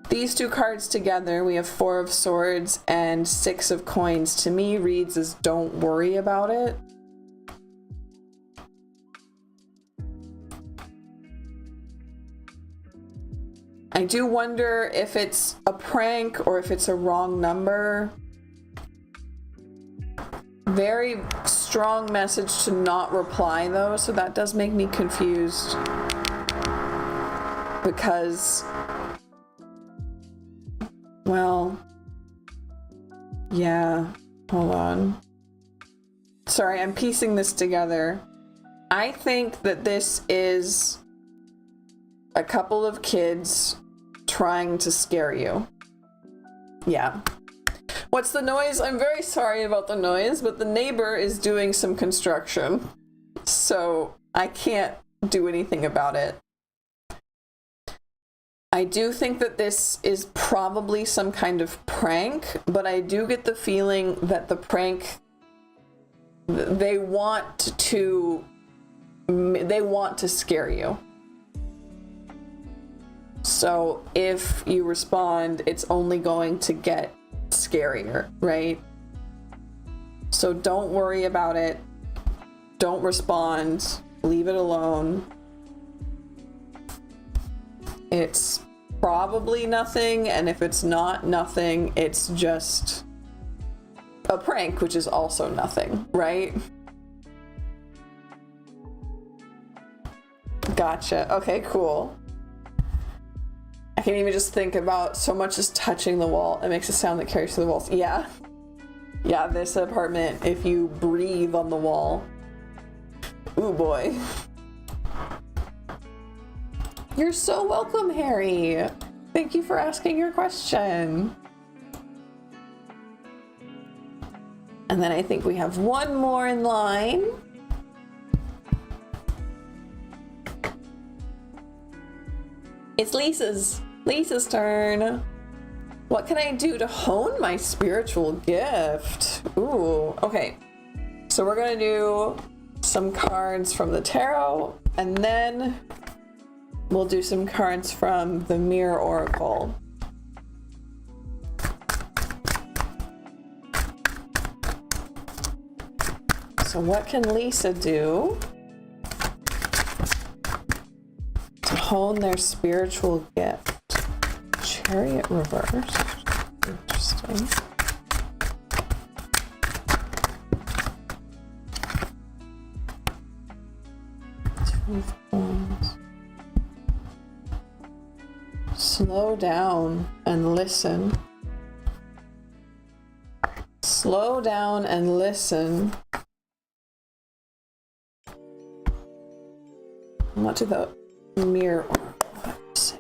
[SPEAKER 1] These 2 cards together, we have 4 of Swords and 6 of Coins. To me, reads as don't worry about it. I do wonder if it's a prank or if it's a wrong number. Very strong message to not reply though, so that does make me confused. Because, well, yeah, hold on. Sorry, I'm piecing this together. I think that this is a couple of kids trying to scare you. Yeah. What's the noise? I'm very sorry about the noise, but the neighbor is doing some construction, so I can't do anything about it. I do think that this is probably some kind of prank, but I do get the feeling that the prank, they want to scare you. So if you respond, it's only going to get scarier, right? So don't worry about it. Don't respond. Leave it alone. It's probably nothing, and if it's not nothing, it's just a prank, which is also nothing, right? Gotcha. Okay, cool. I can even just think about so much as touching the wall. It makes a sound that carries through the walls. Yeah. Yeah, this apartment, if you breathe on the wall. Ooh, boy. You're so welcome, Harry. Thank you for asking your question. And then I think we have one more in line. It's Lisa's turn. What can I do to hone my spiritual gift? Ooh, okay. So we're gonna do some cards from the tarot, and then we'll do some cards from the Mirror Oracle. So what can Lisa do to hone their spiritual gift. Chariot reversed. Interesting. Slow down and listen. Slow down and listen. What did the mirror say?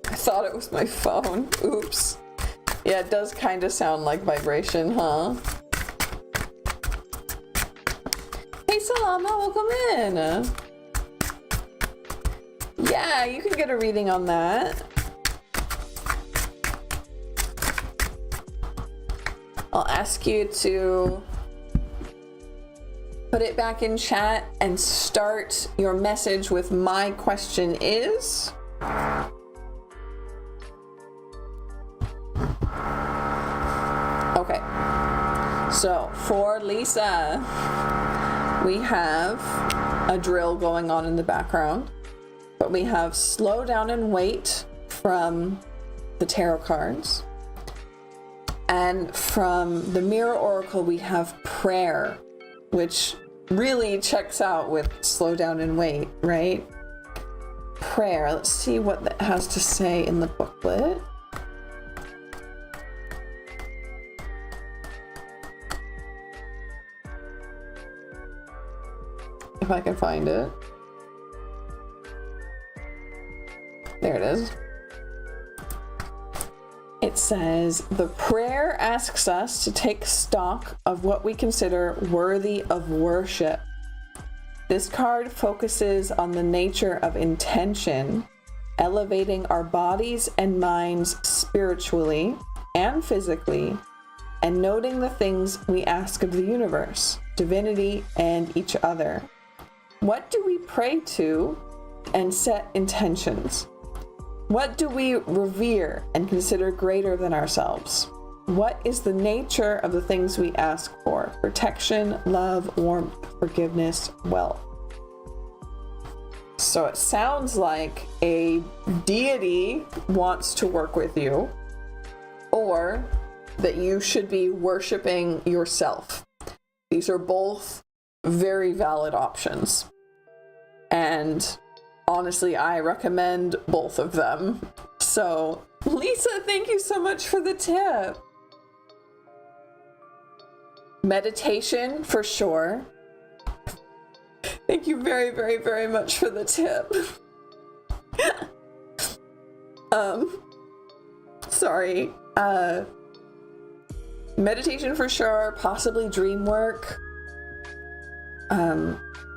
[SPEAKER 1] I thought it was my phone. Oops. Yeah, it does kind of sound like vibration, huh? Hey Salama, welcome in. Yeah, you can get a reading on that. I'll ask you to put it back in chat and start your message with my question is. Okay, so for Lisa, we have a drill going on in the background, but we have slow down and wait from the tarot cards. And from the Mirror Oracle, we have prayer, which really checks out with slow down and wait, right? Prayer. Let's see what that has to say in the booklet. If I can find it. There it is. It says, the prayer asks us to take stock of what we consider worthy of worship. This card focuses on the nature of intention, elevating our bodies and minds spiritually and physically, and noting the things we ask of the universe, divinity, and each other. What do we pray to and set intentions? What do we revere and consider greater than ourselves? What is the nature of the things we ask for? Protection, love, warmth, forgiveness, wealth. So it sounds like a deity wants to work with you, or that you should be worshiping yourself. These are both very valid options. And honestly, I recommend both of them. So, Lisa, thank you so much for the tip. Meditation, for sure. Thank you very, very, very much for the tip. Sorry. Meditation for sure, possibly dream work.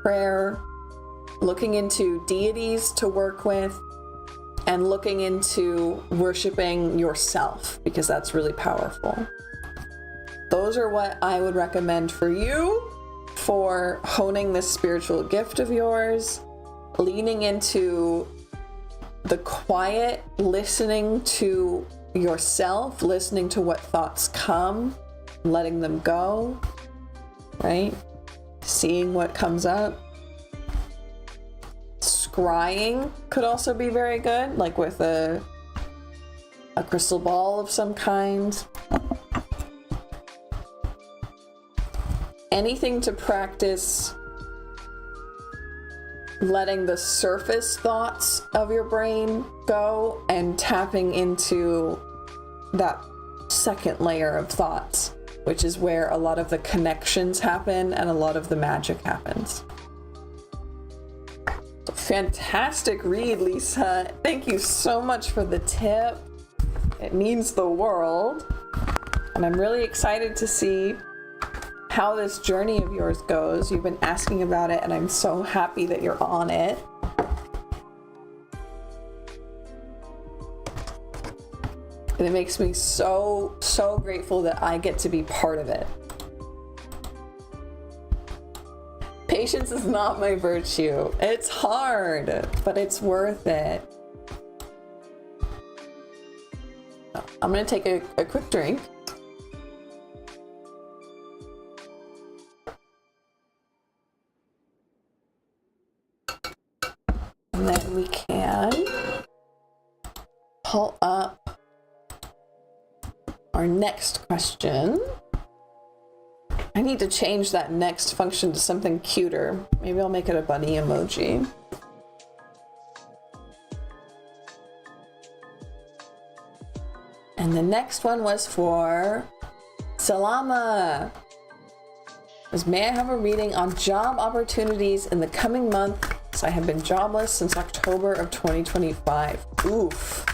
[SPEAKER 1] Prayer. Looking into deities to work with, and looking into worshiping yourself, because that's really powerful. Those are what I would recommend for you for honing this spiritual gift of yours, leaning into the quiet, listening to yourself, listening to what thoughts come, letting them go, right? Seeing what comes up. Scrying could also be very good, like with a crystal ball of some kind. Anything to practice letting the surface thoughts of your brain go and tapping into that second layer of thoughts, which is where a lot of the connections happen and a lot of the magic happens. Fantastic read, Lisa. Thank you so much for the tip. It means the world. And I'm really excited to see how this journey of yours goes. You've been asking about it, and I'm so happy that you're on it. And it makes me so, so grateful that I get to be part of it. Patience is not my virtue. It's hard, but it's worth it. I'm gonna take a quick drink. And then we can pull up our next question. I need to change that next function to something cuter. Maybe I'll make it a bunny emoji. And the next one was for Salama. May I have a reading on job opportunities in the coming month? I have been jobless since October of 2025. Oof.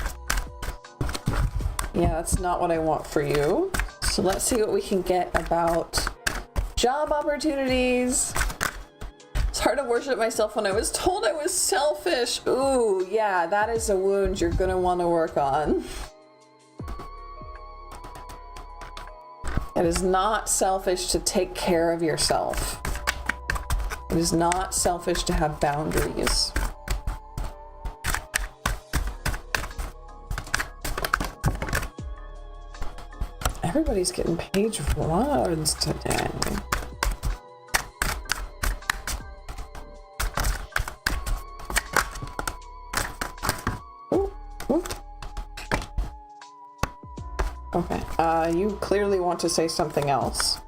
[SPEAKER 1] Yeah, that's not what I want for you. So let's see what we can get about job opportunities. It's hard to worship myself when I was told I was selfish. Ooh, yeah, that is a wound you're gonna want to work on. It is not selfish to take care of yourself. It is not selfish to have boundaries. Everybody's getting page ones today. Ooh, ooh. Okay, you clearly want to say something else.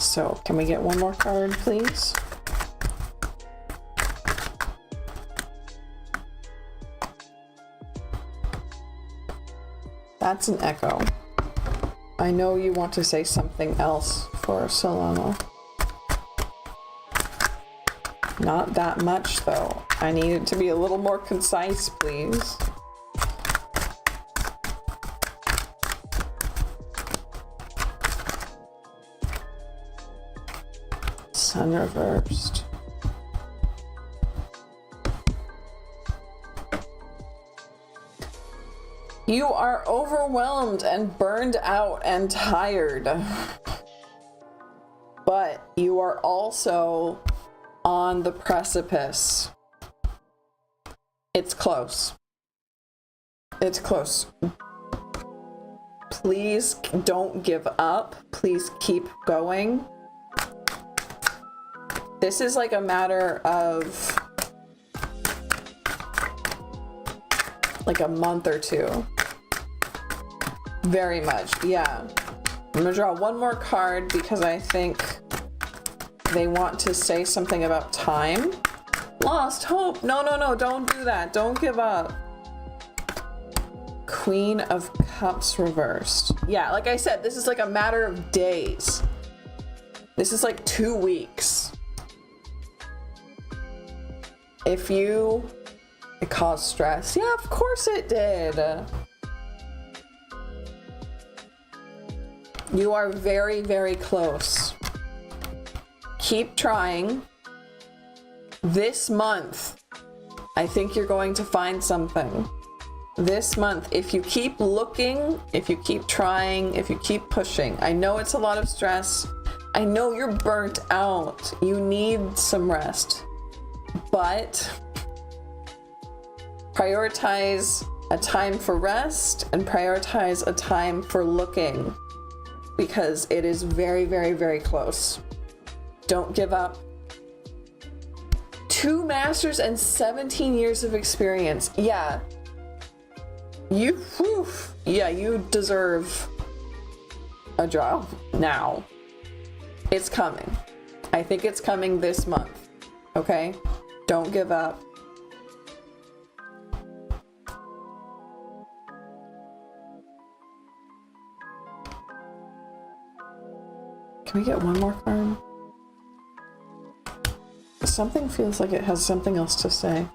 [SPEAKER 1] So, can we get one more card, please? That's an echo. I know you want to say something else for Solano. Not that much, though. I need it to be a little more concise, please. Sun reversed. You are overwhelmed and burned out and tired. But you are also on the precipice. It's close. It's close. Please don't give up. Please keep going. This is like a matter of like a month or two. Very much, yeah. I'm gonna draw one more card because I think they want to say something about time. Lost hope. No, no, no, don't do that. Don't give up. Queen of Cups reversed. Yeah, like I said, this is like a matter of days. This is like 2 weeks. If you... It caused stress. Yeah, of course it did. You are very, very close. Keep trying. This month, I think you're going to find something. This month, if you keep looking, if you keep trying, if you keep pushing. I know it's a lot of stress. I know you're burnt out. You need some rest. But prioritize a time for rest and prioritize a time for looking, because it is very, very, very close. Don't give up. 2 masters and 17 years of experience. Yeah. You deserve a job now. It's coming. I think it's coming this month. Okay? Don't give up. Can we get one more card? Something feels like it has something else to say.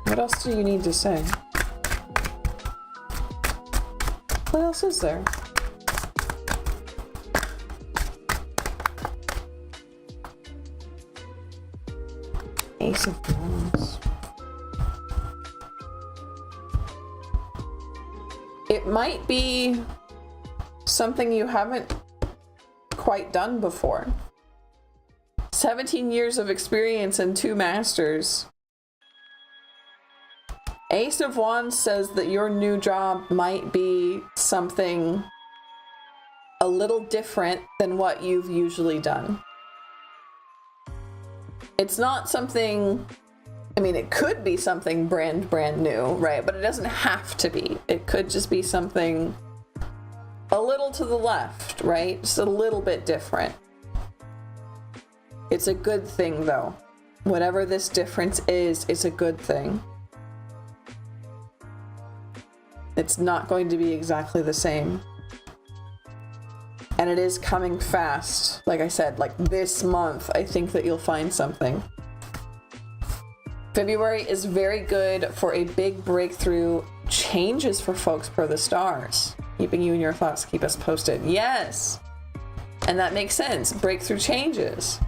[SPEAKER 1] What else do you need to say? What else is there? Ace of Wands. It might be something you haven't quite done before. 17 years of experience and 2 masters. Ace of Wands says that your new job might be something a little different than what you've usually done. It's not something, I mean, it could be something brand new, right? But it doesn't have to be. It could just be something a little to the left, right? Just a little bit different. It's a good thing, though. Whatever this difference is, it's a good thing. It's not going to be exactly the same. And it is coming fast. Like I said, like this month, I think that you'll find something. February is very good for a big breakthrough. Changes for folks per the stars. Keeping you in your thoughts, keep us posted. Yes. And that makes sense. Breakthrough changes.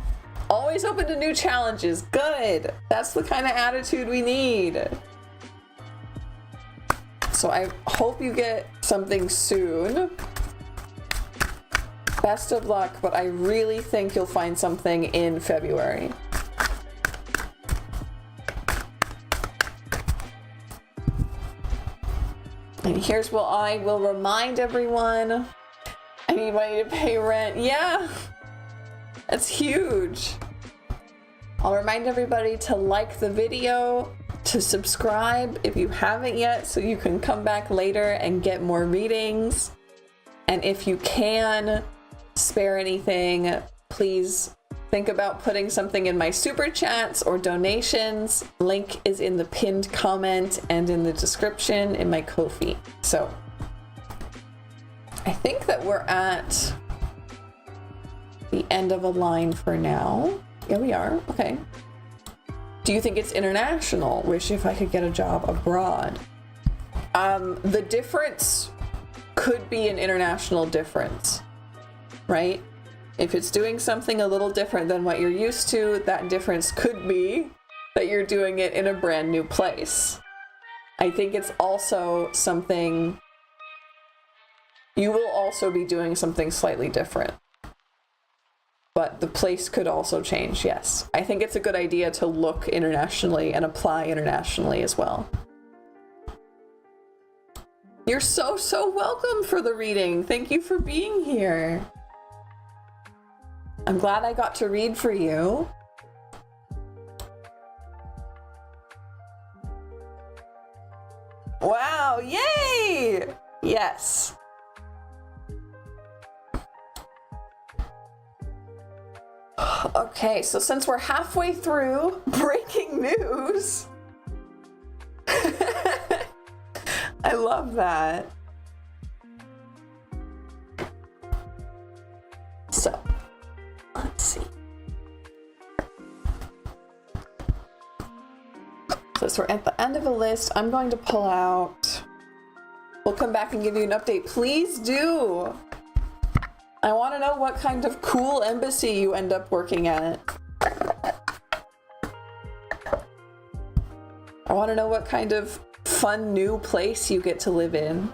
[SPEAKER 1] Always open to new challenges. Good. That's the kind of attitude we need. So I hope you get something soon. Best of luck, but I really think you'll find something in February. And here's what I will remind everyone. I need money to pay rent. Yeah, that's huge. I'll remind everybody to like the video, to subscribe if you haven't yet, so you can come back later and get more readings. And if you can spare anything, please think about putting something in my super chats or donations. Link is in the pinned comment and in the description in my Ko-fi. So I think that we're at the end of a line for now. Yeah, we are. Okay. Do you think it's international? Wish if I could get a job abroad. The difference could be an international difference, right? If it's doing something a little different than what you're used to, that difference could be that you're doing it in a brand new place. I think it's also something, you will also be doing something slightly different. But the place could also change, yes. I think it's a good idea to look internationally and apply internationally as well. You're so welcome for the reading. Thank you for being here. I'm glad I got to read for you. Wow, yay! Yes. Okay, so since we're halfway through breaking news, I love that. So, let's see. So we're at the end of a list. I'm going to pull out. We'll come back and give you an update. Please do. I want to know what kind of cool embassy you end up working at. I want to know what kind of fun new place you get to live in.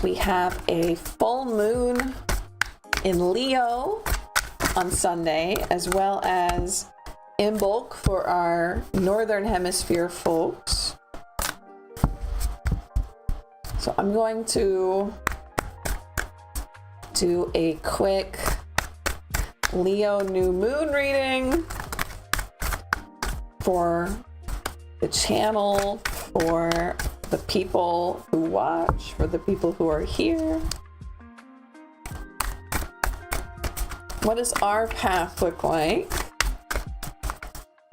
[SPEAKER 1] We have a full moon in Leo on Sunday, as well as Imbolc for our Northern Hemisphere folks. So I'm going to do a quick Leo new moon reading for the channel, for the people who watch, for the people who are here. What does our path look like?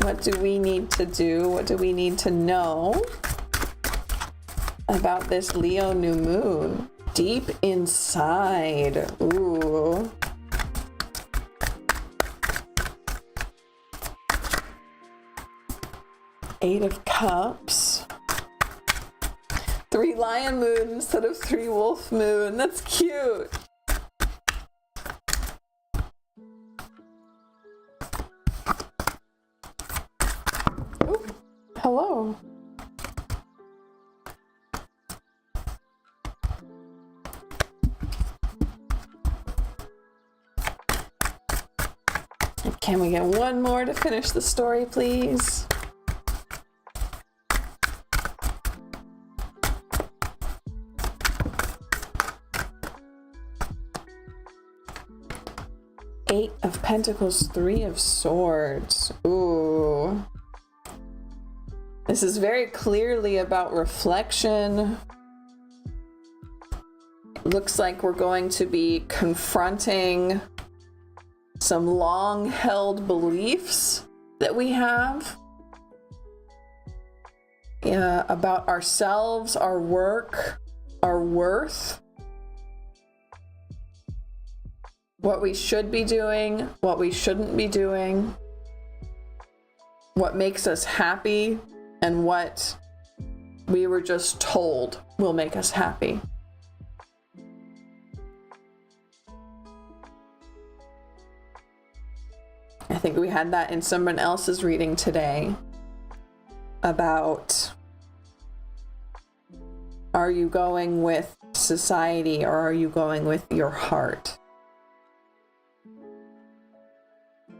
[SPEAKER 1] What do we need to do? What do we need to know about this Leo new moon? Deep inside. Ooh. Eight of Cups. 3 lion moon instead of 3 wolf moon. That's cute. Ooh, hello. Can we get one more to finish the story, please? Eight of Pentacles, Three of Swords. Ooh. This is very clearly about reflection. It looks like we're going to be confronting some long-held beliefs that we have about ourselves, our work, our worth, what we should be doing, what we shouldn't be doing, what makes us happy, and what we were just told will make us happy. I think we had that in someone else's reading today about, are you going with society or are you going with your heart?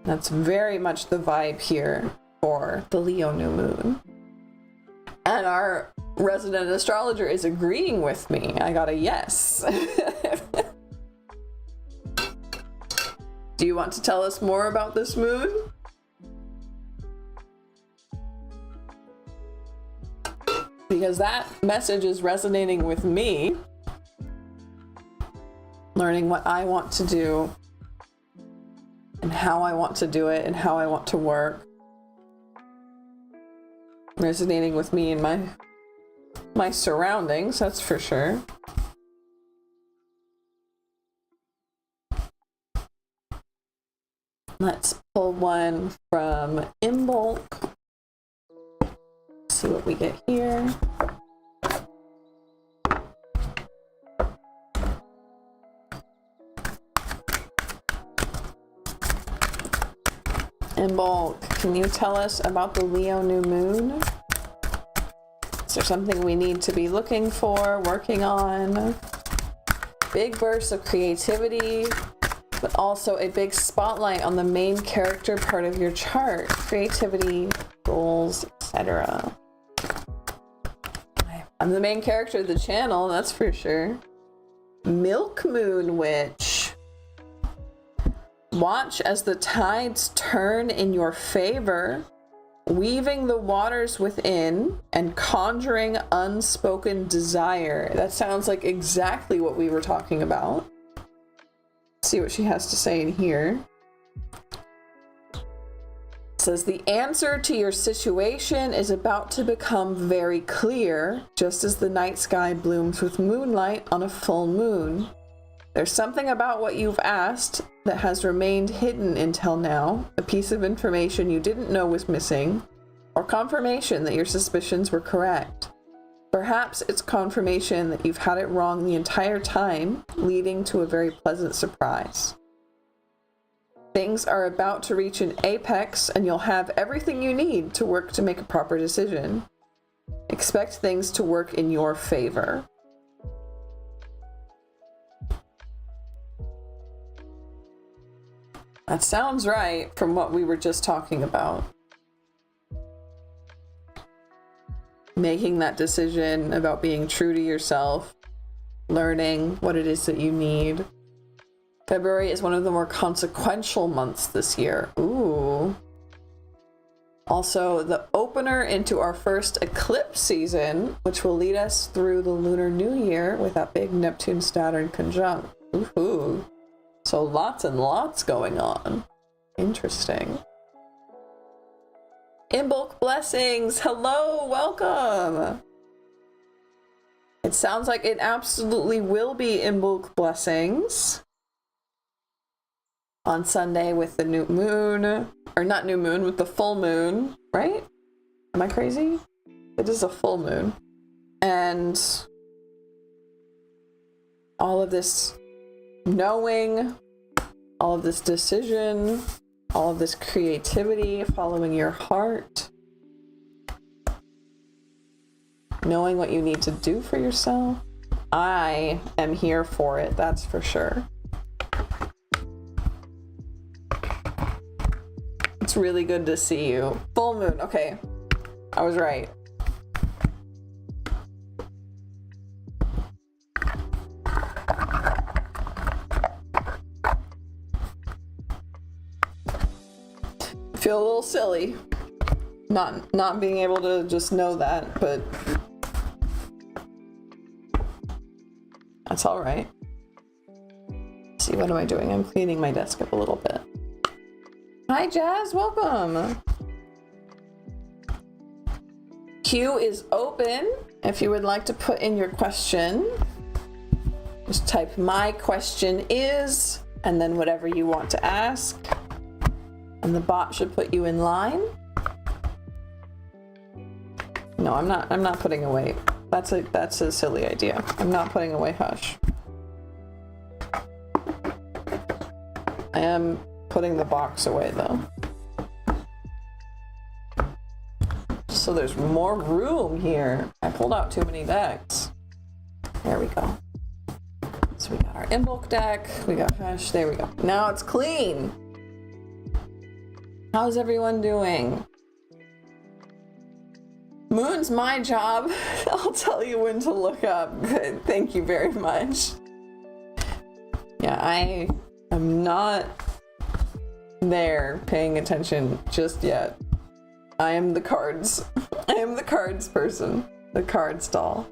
[SPEAKER 1] That's very much the vibe here for the Leo new moon. And our resident astrologer is agreeing with me. I got a yes. Do you want to tell us more about this moon? Because that message is resonating with me. Learning what I want to do and how I want to do it and how I want to work. Resonating with me and my surroundings, that's for sure. Let's pull one from Imbolc. See what we get here. Imbolc, can you tell us about the Leo new moon? Is there something we need to be looking for, working on? Big bursts of creativity, but also a big spotlight on the main character part of your chart. Creativity, goals, etc. I'm the main character of the channel, that's for sure. Milk Moon Witch. Watch as the tides turn in your favor, weaving the waters within and conjuring unspoken desire. That sounds like exactly what we were talking about. Let's see what she has to say in here. It says, the answer to your situation is about to become very clear, just as the night sky blooms with moonlight on a full moon. There's something about what you've asked that has remained hidden until now, a piece of information you didn't know was missing, or confirmation that your suspicions were correct. Perhaps it's confirmation that you've had it wrong the entire time, leading to a very pleasant surprise. Things are about to reach an apex, and you'll have everything you need to work to make a proper decision. Expect things to work in your favor. That sounds right from what we were just talking about. Making that decision about being true to yourself, learning what it is that you need. February is one of the more consequential months this year. Ooh. Also, the opener into our first eclipse season, which will lead us through the Lunar New Year with that big Neptune-Saturn conjunct. Ooh. So lots and lots going on. Interesting. Imbolc blessings. Hello, welcome. It sounds like it absolutely will be Imbolc blessings on Sunday with the new moon, or not new moon, with the full moon, right? Am I crazy? It is a full moon. And all of this knowing, all of this decision, all of this creativity, following your heart, knowing what you need to do for yourself. I am here for it, that's for sure. It's really good to see you. Full moon, okay. I was right. feel a little silly not being able to just know that, but that's all right. Let's see, what am I doing? I'm cleaning my desk up a little bit. Hi, Jazz, welcome. Queue is open. If you would like to put in your question, just type "my question is," and then whatever you want to ask, and the bot should put you in line. No, I'm not putting away. That's a silly idea. I'm not putting away Hush. I am putting the box away though. So there's more room here. I pulled out too many decks. There we go. So we got our Imbolc deck, we got Hush, there we go. Now it's clean. How's everyone doing? Moon's my job. I'll tell you when to look up. Thank you very much. Yeah, I am not there paying attention just yet. I am the cards. I am the cards person. The cards doll.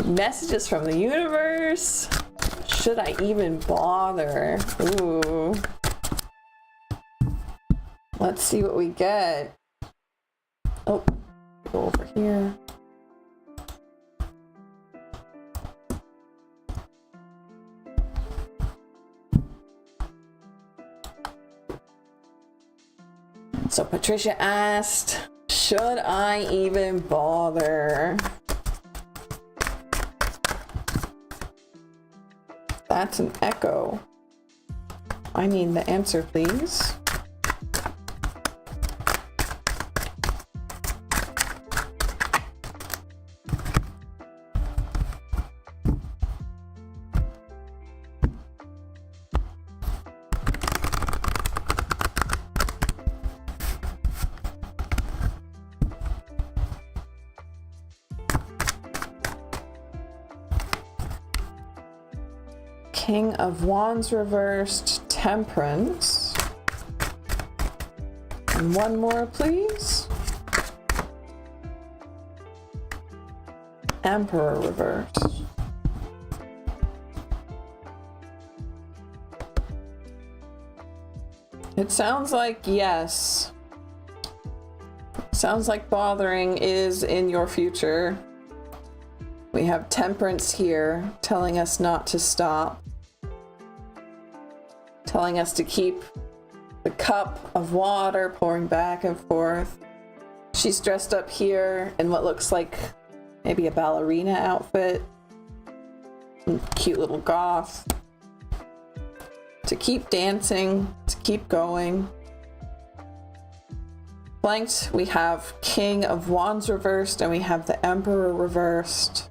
[SPEAKER 1] Messages from the universe. Should I even bother? Ooh. Let's see what we get. Oh, go over here. So Patricia asked, should I even bother? That's an echo. I need the answer, please. King of Wands reversed, Temperance. And one more, please. Emperor reversed. It sounds like yes. Sounds like bothering is in your future. We have Temperance here telling us not to stop. Telling us to keep the cup of water pouring back and forth. She's dressed up here in what looks like maybe a ballerina outfit. Cute little goth. To keep dancing, to keep going. Flanked, we have King of Wands reversed and we have the Emperor reversed.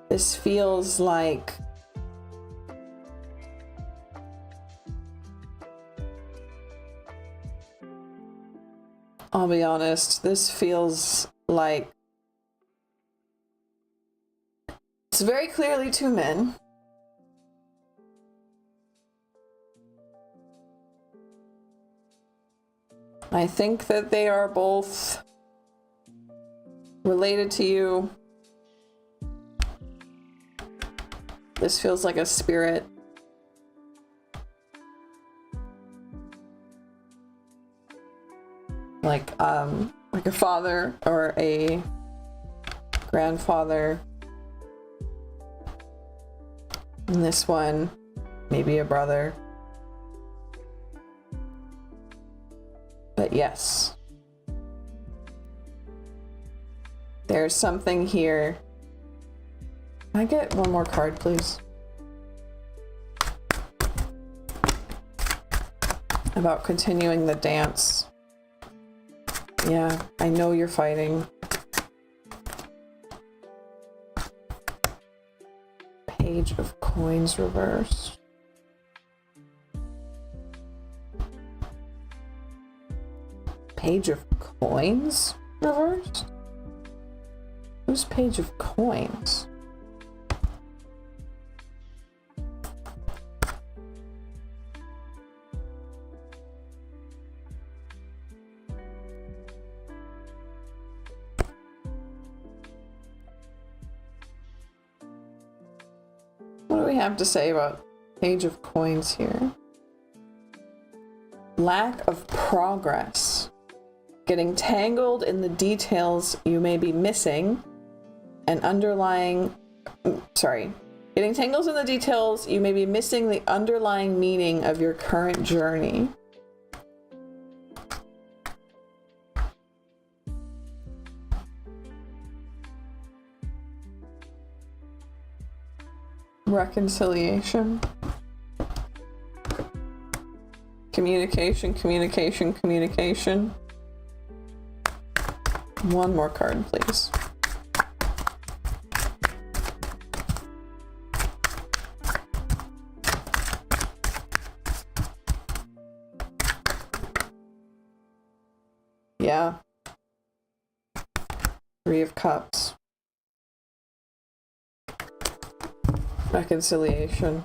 [SPEAKER 1] This feels like I'll be honest, this feels like it's very clearly two men. I think that they are both related to you. This feels like a spirit. Like a father or a grandfather. And this one, maybe a brother. But yes. There's something here. Can I get one more card, please? About continuing the dance. Yeah, I know you're fighting. Page of Coins reversed. Page of Coins reversed? Who's Page of Coins? we have to say about Page of Coins here? Lack of progress. Getting tangled in the details you may be missing and underlying... Sorry. Getting tangled in the details you may be missing the underlying meaning of your current journey. Reconciliation. Communication, communication, communication. One more card, please. Yeah. Three of Cups. Reconciliation.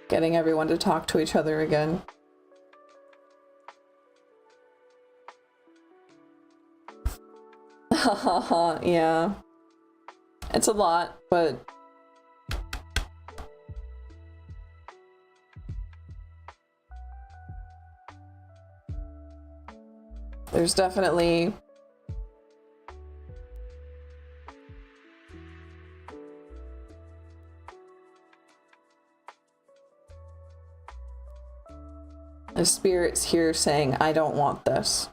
[SPEAKER 1] Getting everyone to talk to each other again. Haha, yeah. It's a lot, but... there's definitely... the spirit's here saying, I don't want this.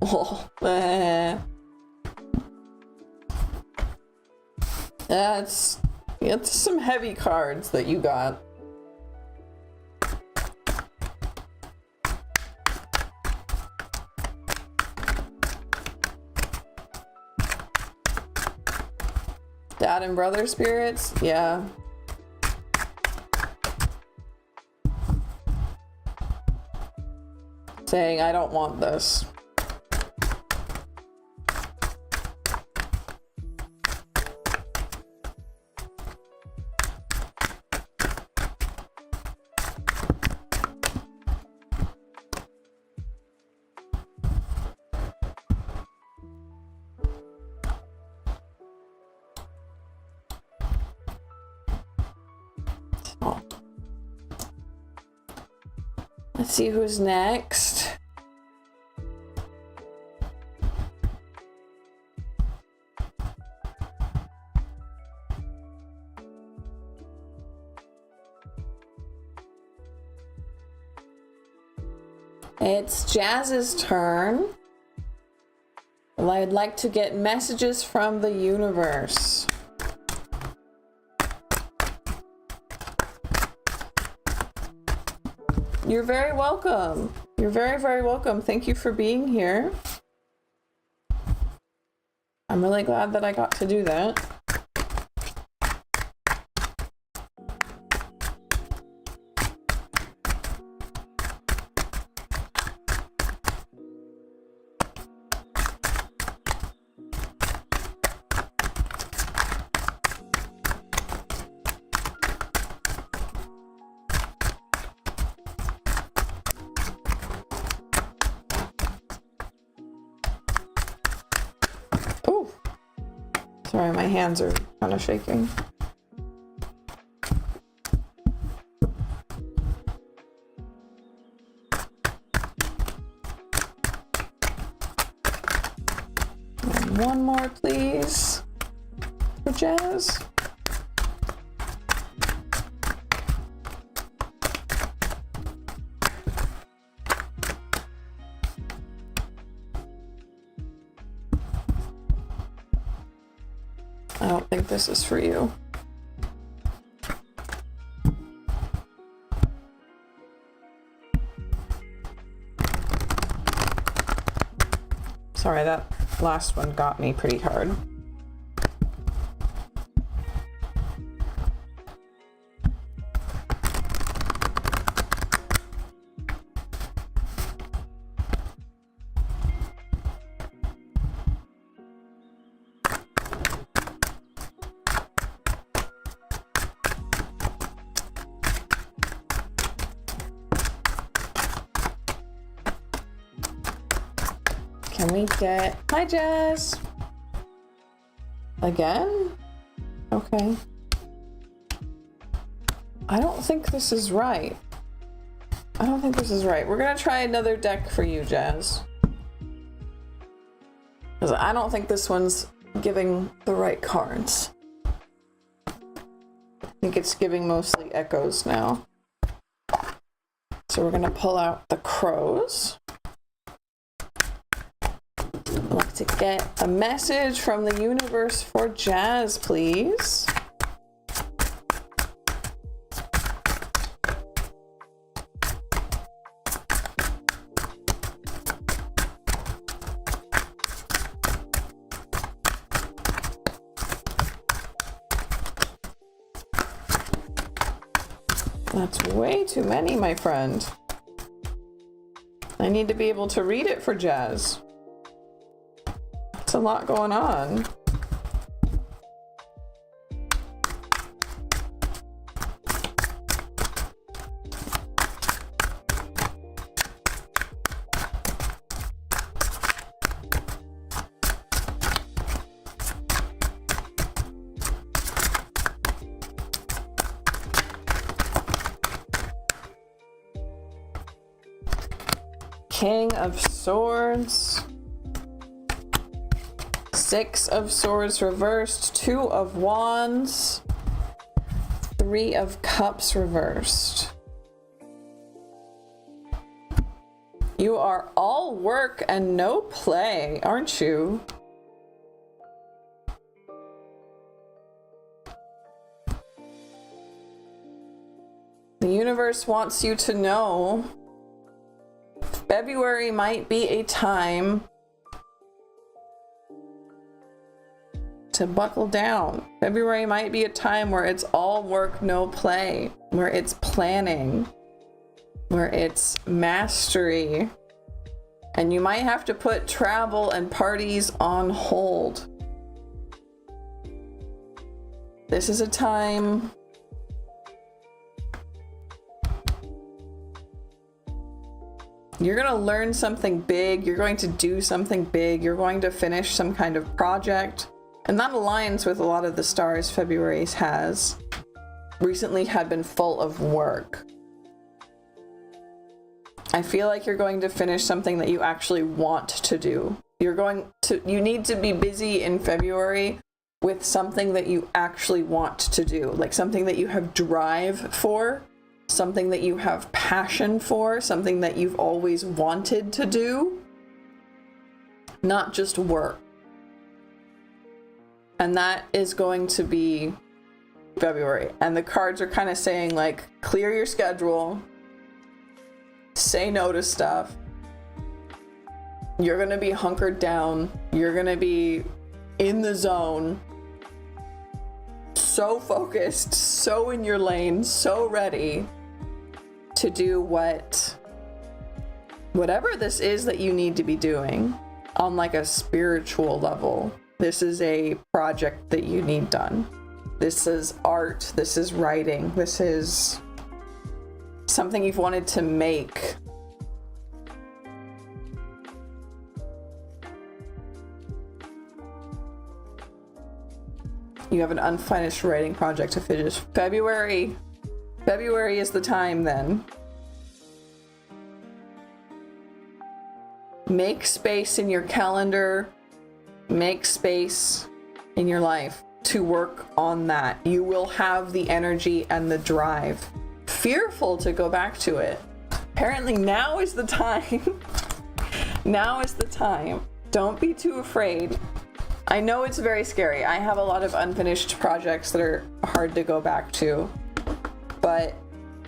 [SPEAKER 1] Oh, it's some heavy cards that you got. Dad and brother spirits, yeah. Saying, I don't want this. Let's see who's next. It's Jazz's turn. Well, I'd like to get messages from the universe. You're very welcome. You're very, very welcome. Thank you for being here. I'm really glad that I got to do that. Sorry, my hands are kind of shaking. And one more, please, for Jazz. I don't think this is for you. Sorry, that last one got me pretty hard. Can we get... Hi, Jazz! Again? Okay. I don't think this is right. I don't think this is right. We're gonna try another deck for you, Jazz. Because I don't think this one's giving the right cards. I think it's giving mostly echoes now. So we're gonna pull out the crows. I'd like to get a message from the universe for Jazz, please. That's way too many, my friend. I need to be able to read it for Jazz. It's a lot going on. King of Swords, Six of Swords reversed, Two of Wands, Three of Cups reversed. You are all work and no play, aren't you? The universe wants you to know February might be a time to buckle down. February might be a time where it's all work, no play, where it's planning, where it's mastery, and you might have to put travel and parties on hold. This is a time you're going to learn something big, you're going to do something big, you're going to finish some kind of project. And that aligns with a lot of the stars February has recently had been full of work. I feel like you're going to finish something that you actually want to do. You need to be busy in February with something that you actually want to do, like something that you have drive for, something that you have passion for, something that you've always wanted to do, not just work. And that is going to be February. And the cards are kind of saying, like, clear your schedule, say no to stuff. You're going to be hunkered down. You're going to be in the zone, so focused, so in your lane, so ready to do whatever this is that you need to be doing on like a spiritual level. This is a project that you need done. This is art, this is writing, this is something you've wanted to make. You have an unfinished writing project to finish. February is the time then. Make space in your calendar, make space in your life to work on that. You will have the energy and the drive. Fearful to go back to it. Apparently now is the time. Now is the time. Don't be too afraid. I know it's very scary. I have a lot of unfinished projects that are hard to go back to. But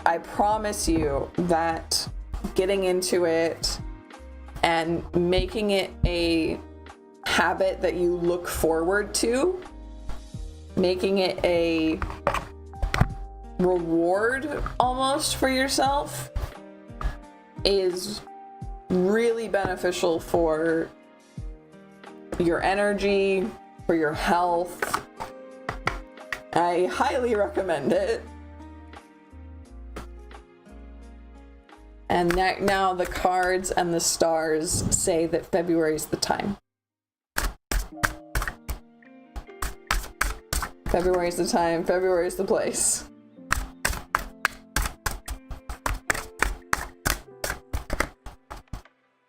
[SPEAKER 1] I promise you that getting into it and making it a habit that you look forward to, making it a reward almost for yourself, is really beneficial for your energy, for your health. I highly recommend it. And now the cards and the stars say that February is the time. February is the time, February is the place.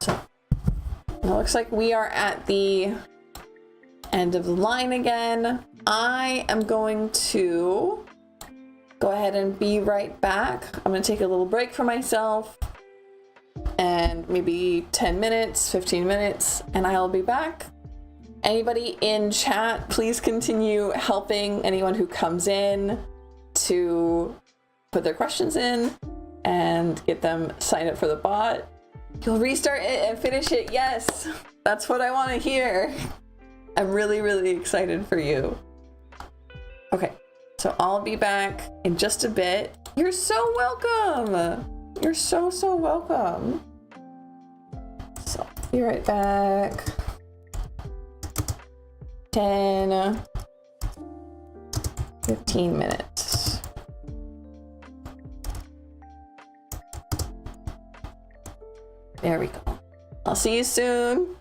[SPEAKER 1] So, it looks like we are at the end of the line again. I am going to go ahead and be right back. I'm going to take a little break for myself and maybe 10 minutes, 15 minutes, and I'll be back. Anybody in chat, please continue helping anyone who comes in to put their questions in and get them signed up for the bot. You'll restart it and finish it. Yes, that's what I want to hear. I'm really, really excited for you. Okay, so I'll be back in just a bit. You're so welcome. You're so, so welcome. So, be right back. 10, 15 minutes. There we go. I'll see you soon.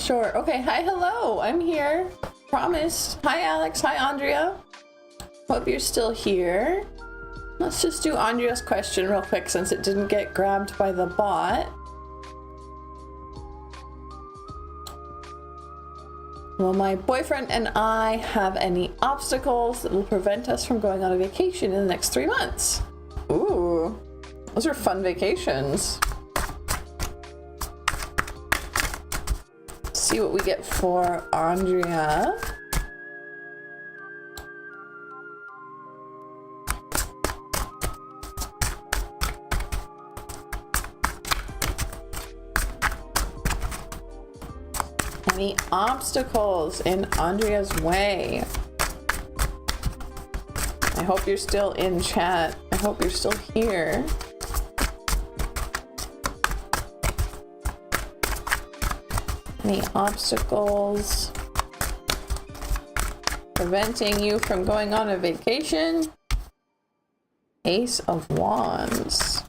[SPEAKER 1] Sure. Okay. Hi, hello. I'm here. Promise. Hi, Alex. Hi, Andrea. Hope you're still here. Let's just do Andrea's question real quick since it didn't get grabbed by the bot. Will my boyfriend and I have any obstacles that will prevent us from going on a vacation in the next 3 months? Ooh, those are fun vacations. Let's see what we get for Andrea. Any obstacles in Andrea's way? I hope you're still in chat. I hope you're still here. Any obstacles preventing you from going on a vacation? Ace of Wands.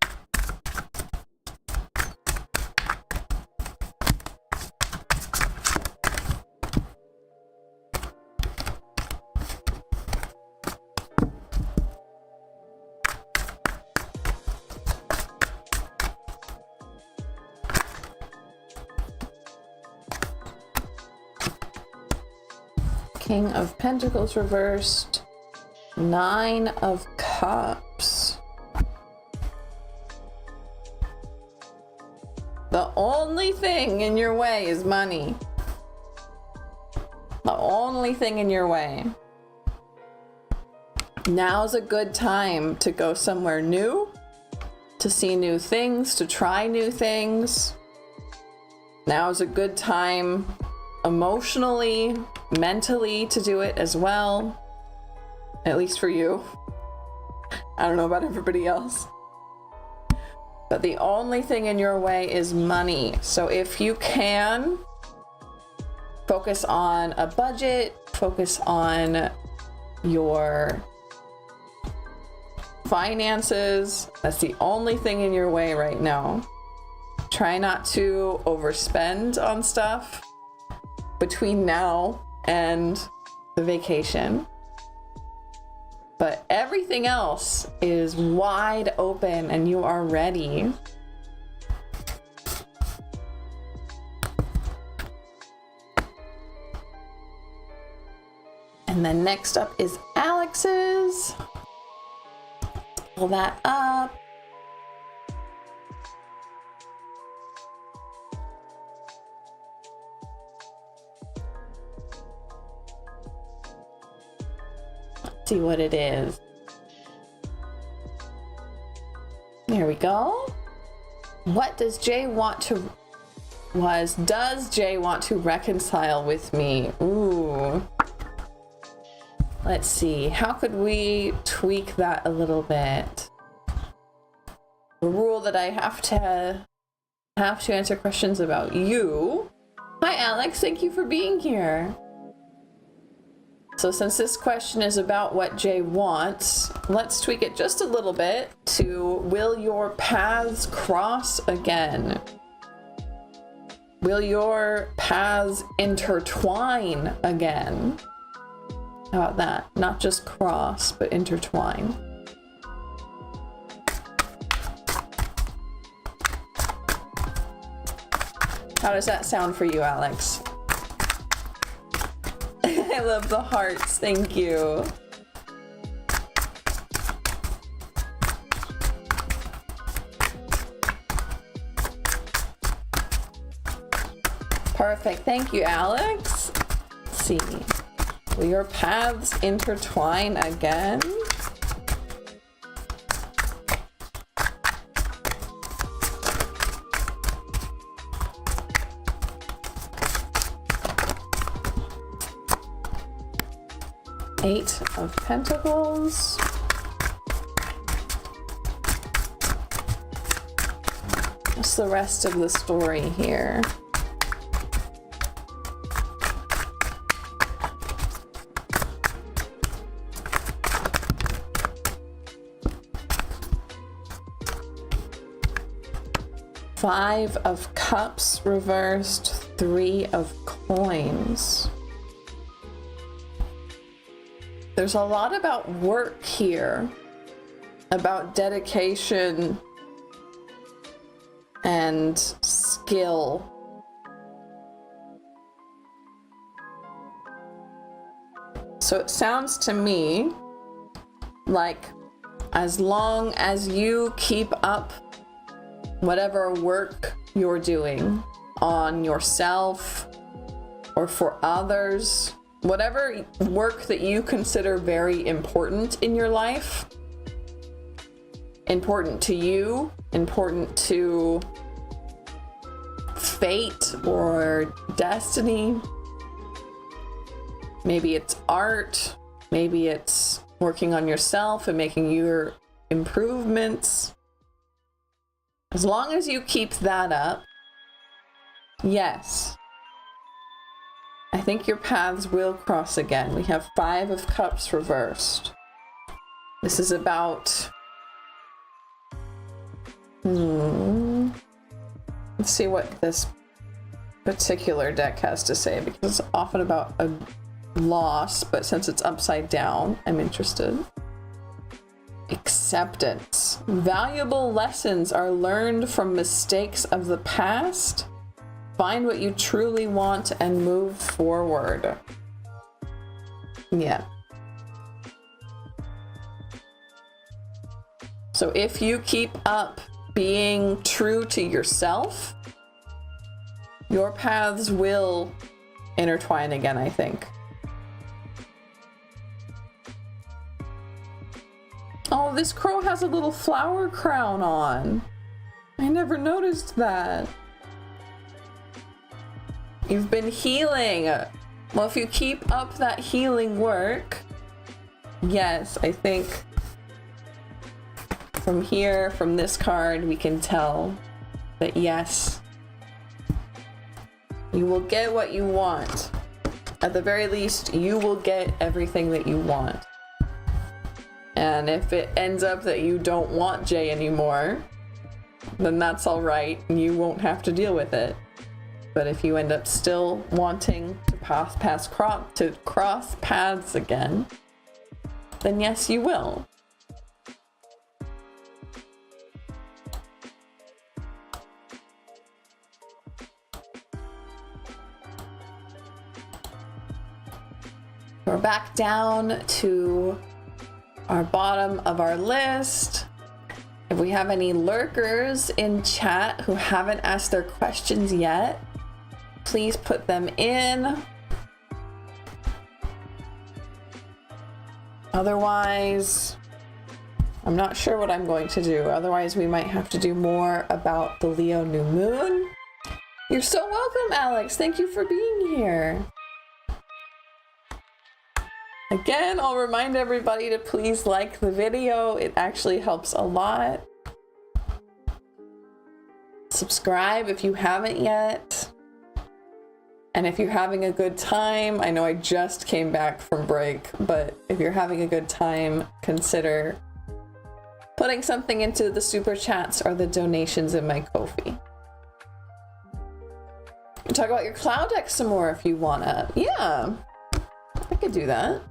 [SPEAKER 1] King of Pentacles reversed. 9 of Cups. The only thing in your way is money. The only thing in your way. Now's a good time to go somewhere new, to see new things, to try new things. Now's a good time emotionally, mentally to do it as well. At least for you. I don't know about everybody else. But the only thing in your way is money. So if you can, focus on a budget, focus on your finances. That's the only thing in your way right now. Try not to overspend on stuff between now and the vacation. But everything else is wide open and you are ready. And then next up is Alex's. Pull that up. See what it is. There we go. What does Jay want to does Jay want to reconcile with me? Ooh. Let's see. How could we tweak that a little bit? The rule that I have to answer questions about you. Hi Alex, thank you for being here. So since this question is about what Jay wants, let's tweak it just a little bit to, will your paths cross again? Will your paths intertwine again? How about that? Not just cross, but intertwine. How does that sound for you, Alex? I love the hearts, thank you. Perfect, thank you, Alex. Let's see. Will your paths intertwine again? Eight of Pentacles. What's the rest of the story here? Five of Cups reversed. 3 of coins. There's a lot about work here, about dedication and skill. So it sounds to me like as long as you keep up whatever work you're doing on yourself or for others, whatever work that you consider very important in your life, important to you, important to fate or destiny. Maybe it's art, maybe it's working on yourself and making your improvements. As long as you keep that up, yes, I think your paths will cross again. We have 5 of Cups reversed. This is about... let's see what this particular deck has to say, because it's often about a loss, but since it's upside down, I'm interested. Acceptance. Valuable lessons are learned from mistakes of the past. Find what you truly want and move forward. Yeah. So if you keep up being true to yourself, your paths will intertwine again, I think. Oh, this crow has a little flower crown on. I never noticed that. You've been healing. Well, if you keep up that healing work, yes, I think from here, from this card, we can tell that yes, you will get what you want. At the very least, you will get everything that you want. And if it ends up that you don't want Jay anymore, then that's all right. You won't have to deal with it. But if you end up still wanting to cross paths again, then yes, you will. We're back down to our bottom of our list. If we have any lurkers in chat who haven't asked their questions yet, please put them in. Otherwise, I'm not sure what I'm going to do. Otherwise, we might have to do more about the Leo new moon. You're so welcome, Alex. Thank you for being here. Again, I'll remind everybody to please like the video. It actually helps a lot. Subscribe if you haven't yet. And if you're having a good time, I know I just came back from break, but if you're having a good time, consider putting something into the super chats or the donations in my Ko-fi. You can talk about your cloud deck some more if you wanna. Yeah, I could do that.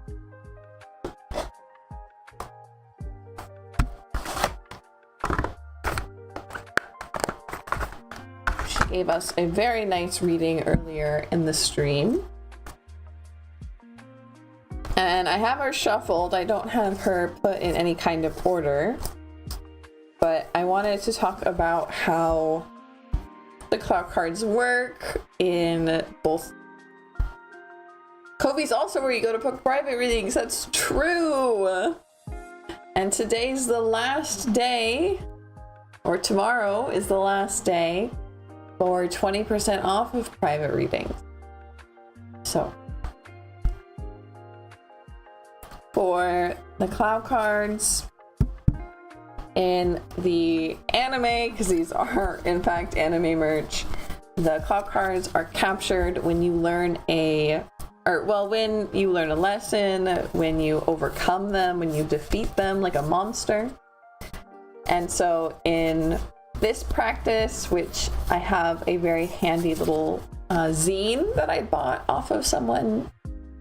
[SPEAKER 1] Gave us a very nice reading earlier in the stream. And I have her shuffled. I don't have her put in any kind of order. But I wanted to talk about how the cloud cards work in both. Ko-fi's also where you go to book private readings. That's true. And today's the last day, or tomorrow is the last day, for 20% off of private readings. So, for the cloud cards in the anime, because these are in fact anime merch, the cloud cards are captured when you learn when you learn a lesson, when you overcome them, when you defeat them like a monster. And so in this practice, which I have a very handy little zine that I bought off of someone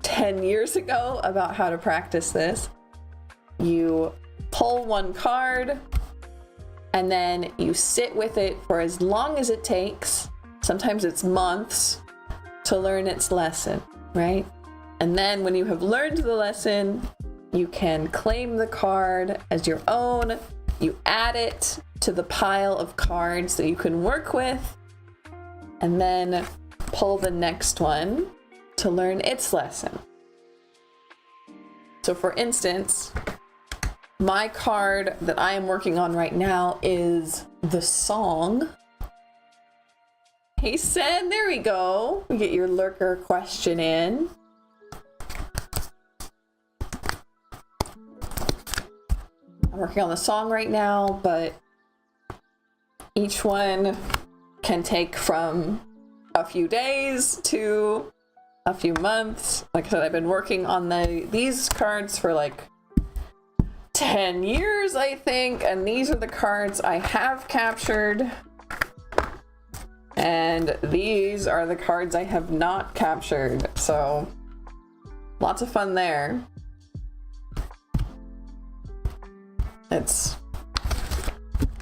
[SPEAKER 1] 10 years ago about how to practice this. You pull one card and then you sit with it for as long as it takes. Sometimes it's months to learn its lesson, right? And then when you have learned the lesson, you can claim the card as your own. You add it to the pile of cards that you can work with, and then pull the next one to learn its lesson. So for instance, my card that I am working on right now is the song. Hey Sen, there we go. We get your lurker question in. I'm working on the song right now, but each one can take from a few days to a few months. Like I said, I've been working on these cards for like 10 years, I think, and these are the cards I have captured. And these are the cards I have not captured. So lots of fun there. It's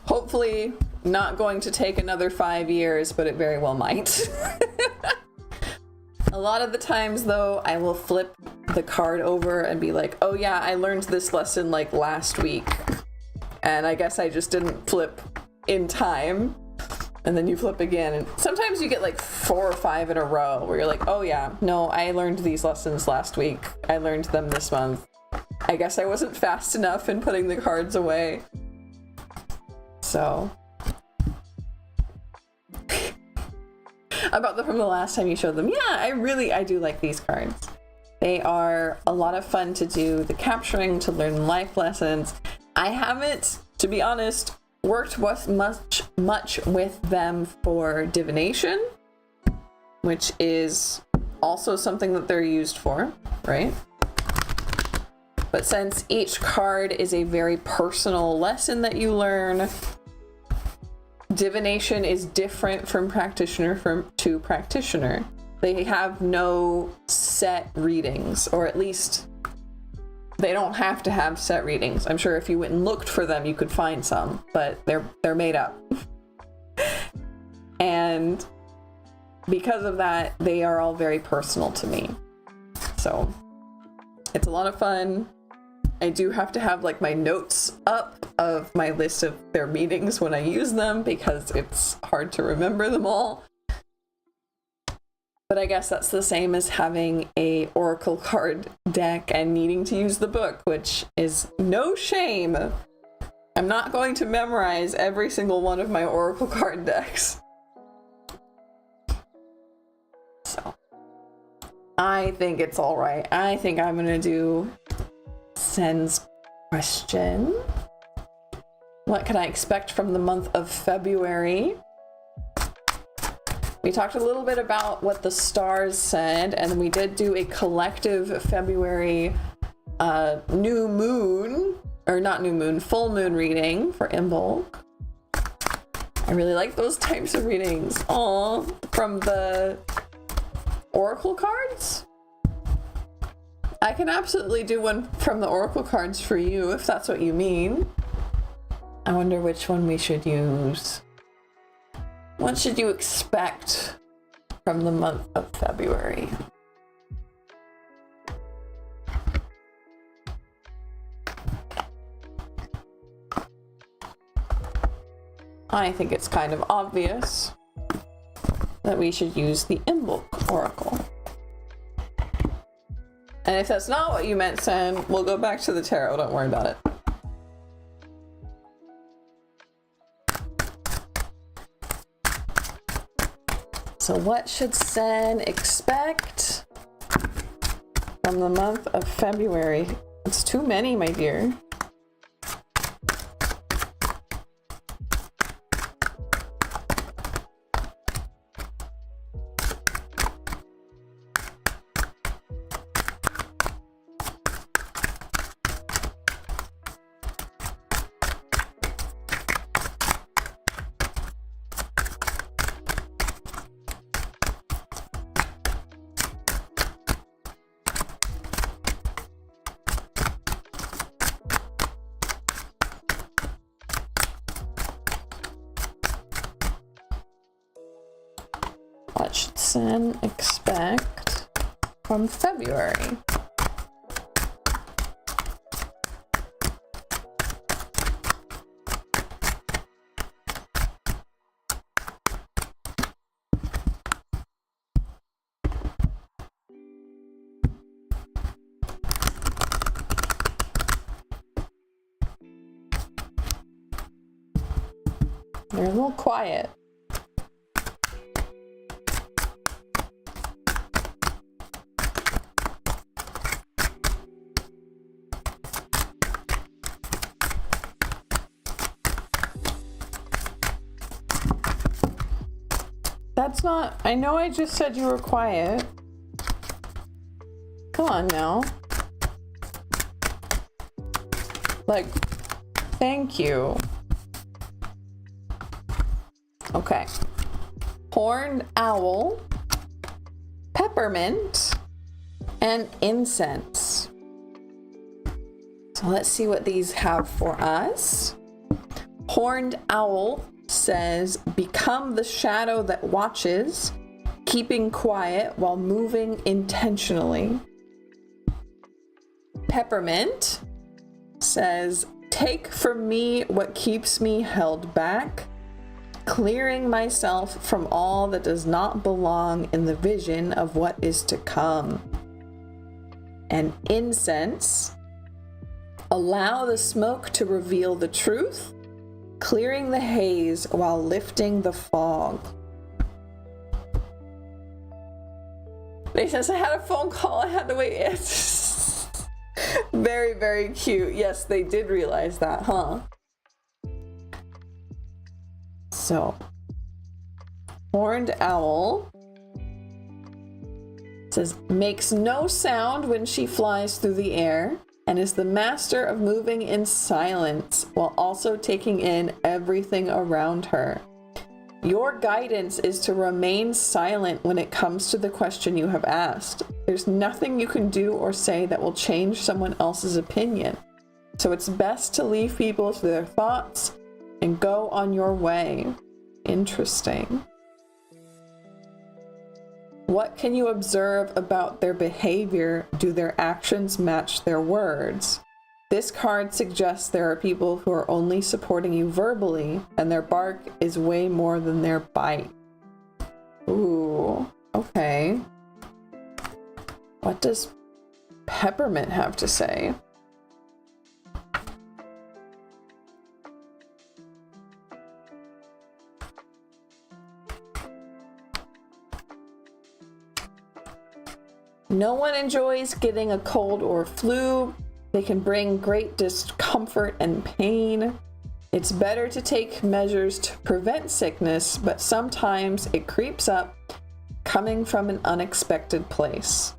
[SPEAKER 1] hopefully not going to take another 5 years, but it very well might. A lot of the times though, I will flip the card over and be like, oh yeah, I learned this lesson like last week. And I guess I just didn't flip in time. And then you flip again. And sometimes you get like 4 or 5 in a row where you're like, oh yeah, no, I learned these lessons last week. I learned them this month. I guess I wasn't fast enough in putting the cards away. So. About them from the last time you showed them. Yeah, I do like these cards. They are a lot of fun to do the capturing, to learn life lessons. I haven't, to be honest, worked with much with them for divination, which is also something that they're used for, right? But since each card is a very personal lesson that you learn, divination is different from practitioner to practitioner. They have no set readings, or at least they don't have to have set readings. I'm sure if you went and looked for them, you could find some, but they're made up. And because of that, they are all very personal to me. So it's a lot of fun. I do have to have like my notes up of my list of their meetings when I use them because it's hard to remember them all. But I guess that's the same as having a oracle card deck and needing to use the book, which is no shame. I'm not going to memorize every single one of my oracle card decks. So I think it's all right. I think I'm gonna do Sen's question. What can I expect from the month of February? We talked a little bit about what the stars said, and we did do a collective February new moon, or not new moon, full moon reading for Imbolc. I really like those types of readings. Aw, from the oracle cards? I can absolutely do one from the oracle cards for you if that's what you mean. I wonder which one we should use. What should you expect from the month of February? I think it's kind of obvious that we should use the Imbolc Oracle. And if that's not what you meant, Sen, we'll go back to the tarot. Don't worry about it. So what should Sen expect from the month of February? It's too many, my dear. What should Sen expect from February? They're a little quiet. That's not, I know I just said you were quiet. Come on now. Like, thank you. Okay. Horned owl, peppermint, and incense. So let's see what these have for us. Horned owl says, become the shadow that watches, keeping quiet while moving intentionally. Peppermint says, take from me what keeps me held back, clearing myself from all that does not belong in the vision of what is to come. And incense, allow the smoke to reveal the truth, clearing the haze while lifting the fog. They says I had a phone call, I had to wait. It's very, very cute. Yes, they did realize that, huh? So, horned owl says, makes no sound when she flies through the air and is the master of moving in silence while also taking in everything around her. Your guidance is to remain silent when it comes to the question you have asked. There's nothing you can do or say that will change someone else's opinion. So it's best to leave people to their thoughts and go on your way. Interesting. What can you observe about their behavior? Do their actions match their words? This card suggests there are people who are only supporting you verbally, and their bark is way more than their bite. Ooh, okay. What does Peppermint have to say? No one enjoys getting a cold or flu. They can bring great discomfort and pain. It's better to take measures to prevent sickness, but sometimes it creeps up, coming from an unexpected place.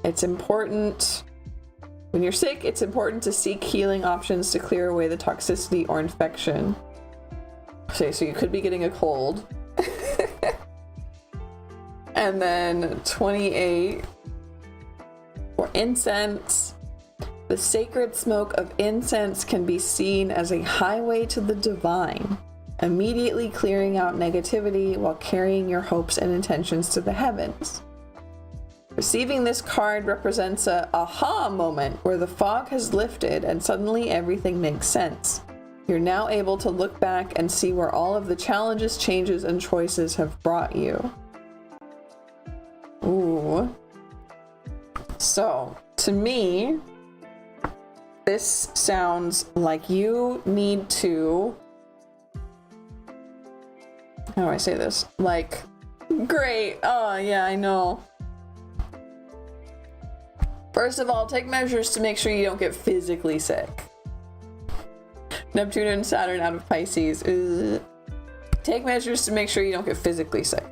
[SPEAKER 1] It's important, when you're sick, it's important to seek healing options to clear away the toxicity or infection. Okay, so you could be getting a cold. And then 28, for incense, the sacred smoke of incense can be seen as a highway to the divine, immediately clearing out negativity while carrying your hopes and intentions to the heavens. Receiving this card represents a aha moment where the fog has lifted and suddenly everything makes sense. You're now able to look back and see where all of the challenges, changes, and choices have brought you. Ooh. So, to me, this sounds like you need to... How do I say this? Like, great. Oh, yeah, I know. First of all, take measures to make sure you don't get physically sick. Neptune and Saturn out of Pisces. Ugh. Take measures to make sure you don't get physically sick.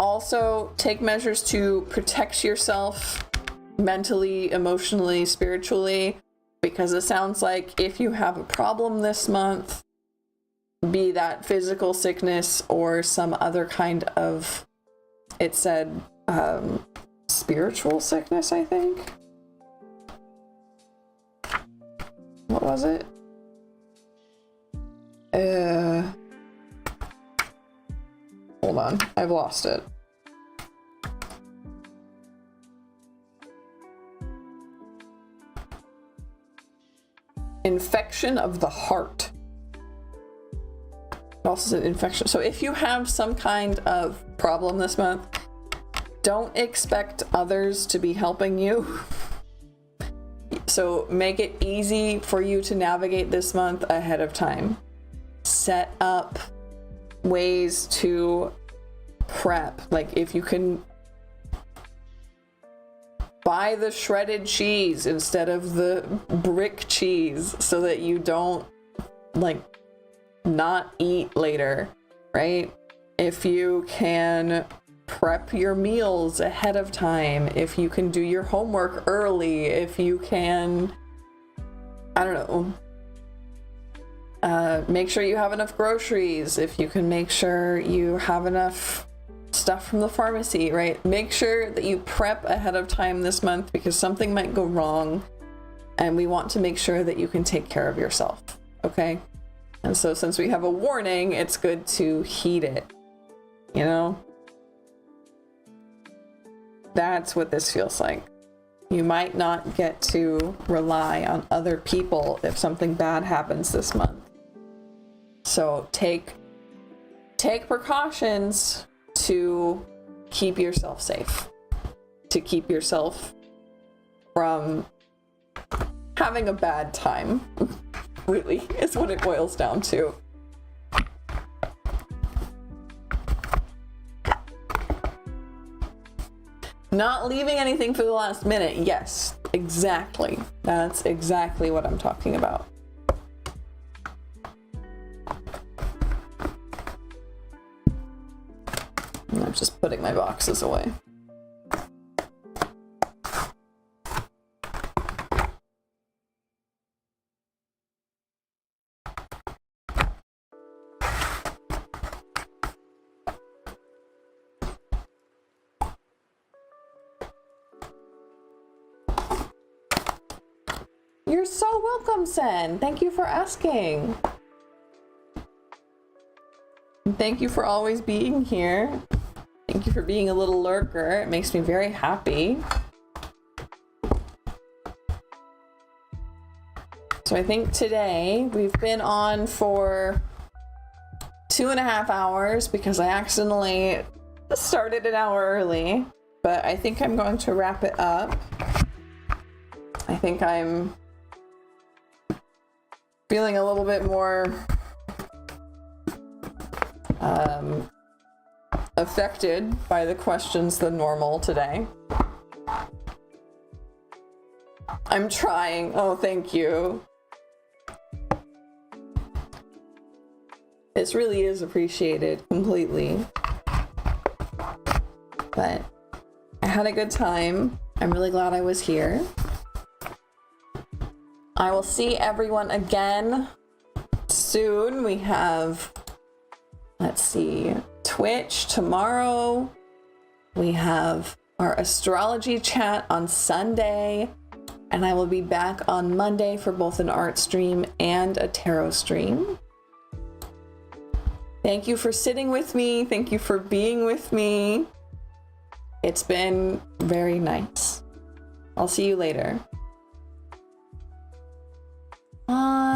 [SPEAKER 1] Also, take measures to protect yourself mentally, emotionally, spiritually, because it sounds like if you have a problem this month, be that physical sickness or some other kind of, it said, spiritual sickness, I think. What was it? hold on. I've lost it. Infection of the heart. It also said infection. So if you have some kind of problem this month, don't expect others to be helping you. So make it easy for you to navigate this month ahead of time. Set up ways to prep. Like if you can buy the shredded cheese instead of the brick cheese so that you don't like not eat later, right? If you can prep your meals ahead of time, if you can do your homework early, if you can, I don't know, make sure you have enough groceries, if you can make sure you have enough stuff from the pharmacy, right? Make sure that you prep ahead of time this month because something might go wrong and we want to make sure that you can take care of yourself, okay? And so since we have a warning, it's good to heed it, you know? That's what this feels like. You might not get to rely on other people if something bad happens this month. So take precautions to keep yourself safe, to keep yourself from having a bad time, really, is what it boils down to. Not leaving anything for the last minute. Yes, exactly. That's exactly what I'm talking about. And I'm just putting my boxes away. You're so welcome, Sen. Thank you for asking. And thank you for always being here. Thank you for being a little lurker. It makes me very happy. So I think today we've been on for 2.5 hours because I accidentally started an hour early, but I think I'm going to wrap it up. I think I'm feeling a little bit more affected by the questions than normal today. I'm trying. Oh, thank you. This really is appreciated completely. But I had a good time. I'm really glad I was here. I will see everyone again soon. We have, let's see, Twitch tomorrow. We have our astrology chat on Sunday. And I will be back on Monday for both an art stream and a tarot stream. Thank you for sitting with me. Thank you for being with me. It's been very nice. I'll see you later. Bye.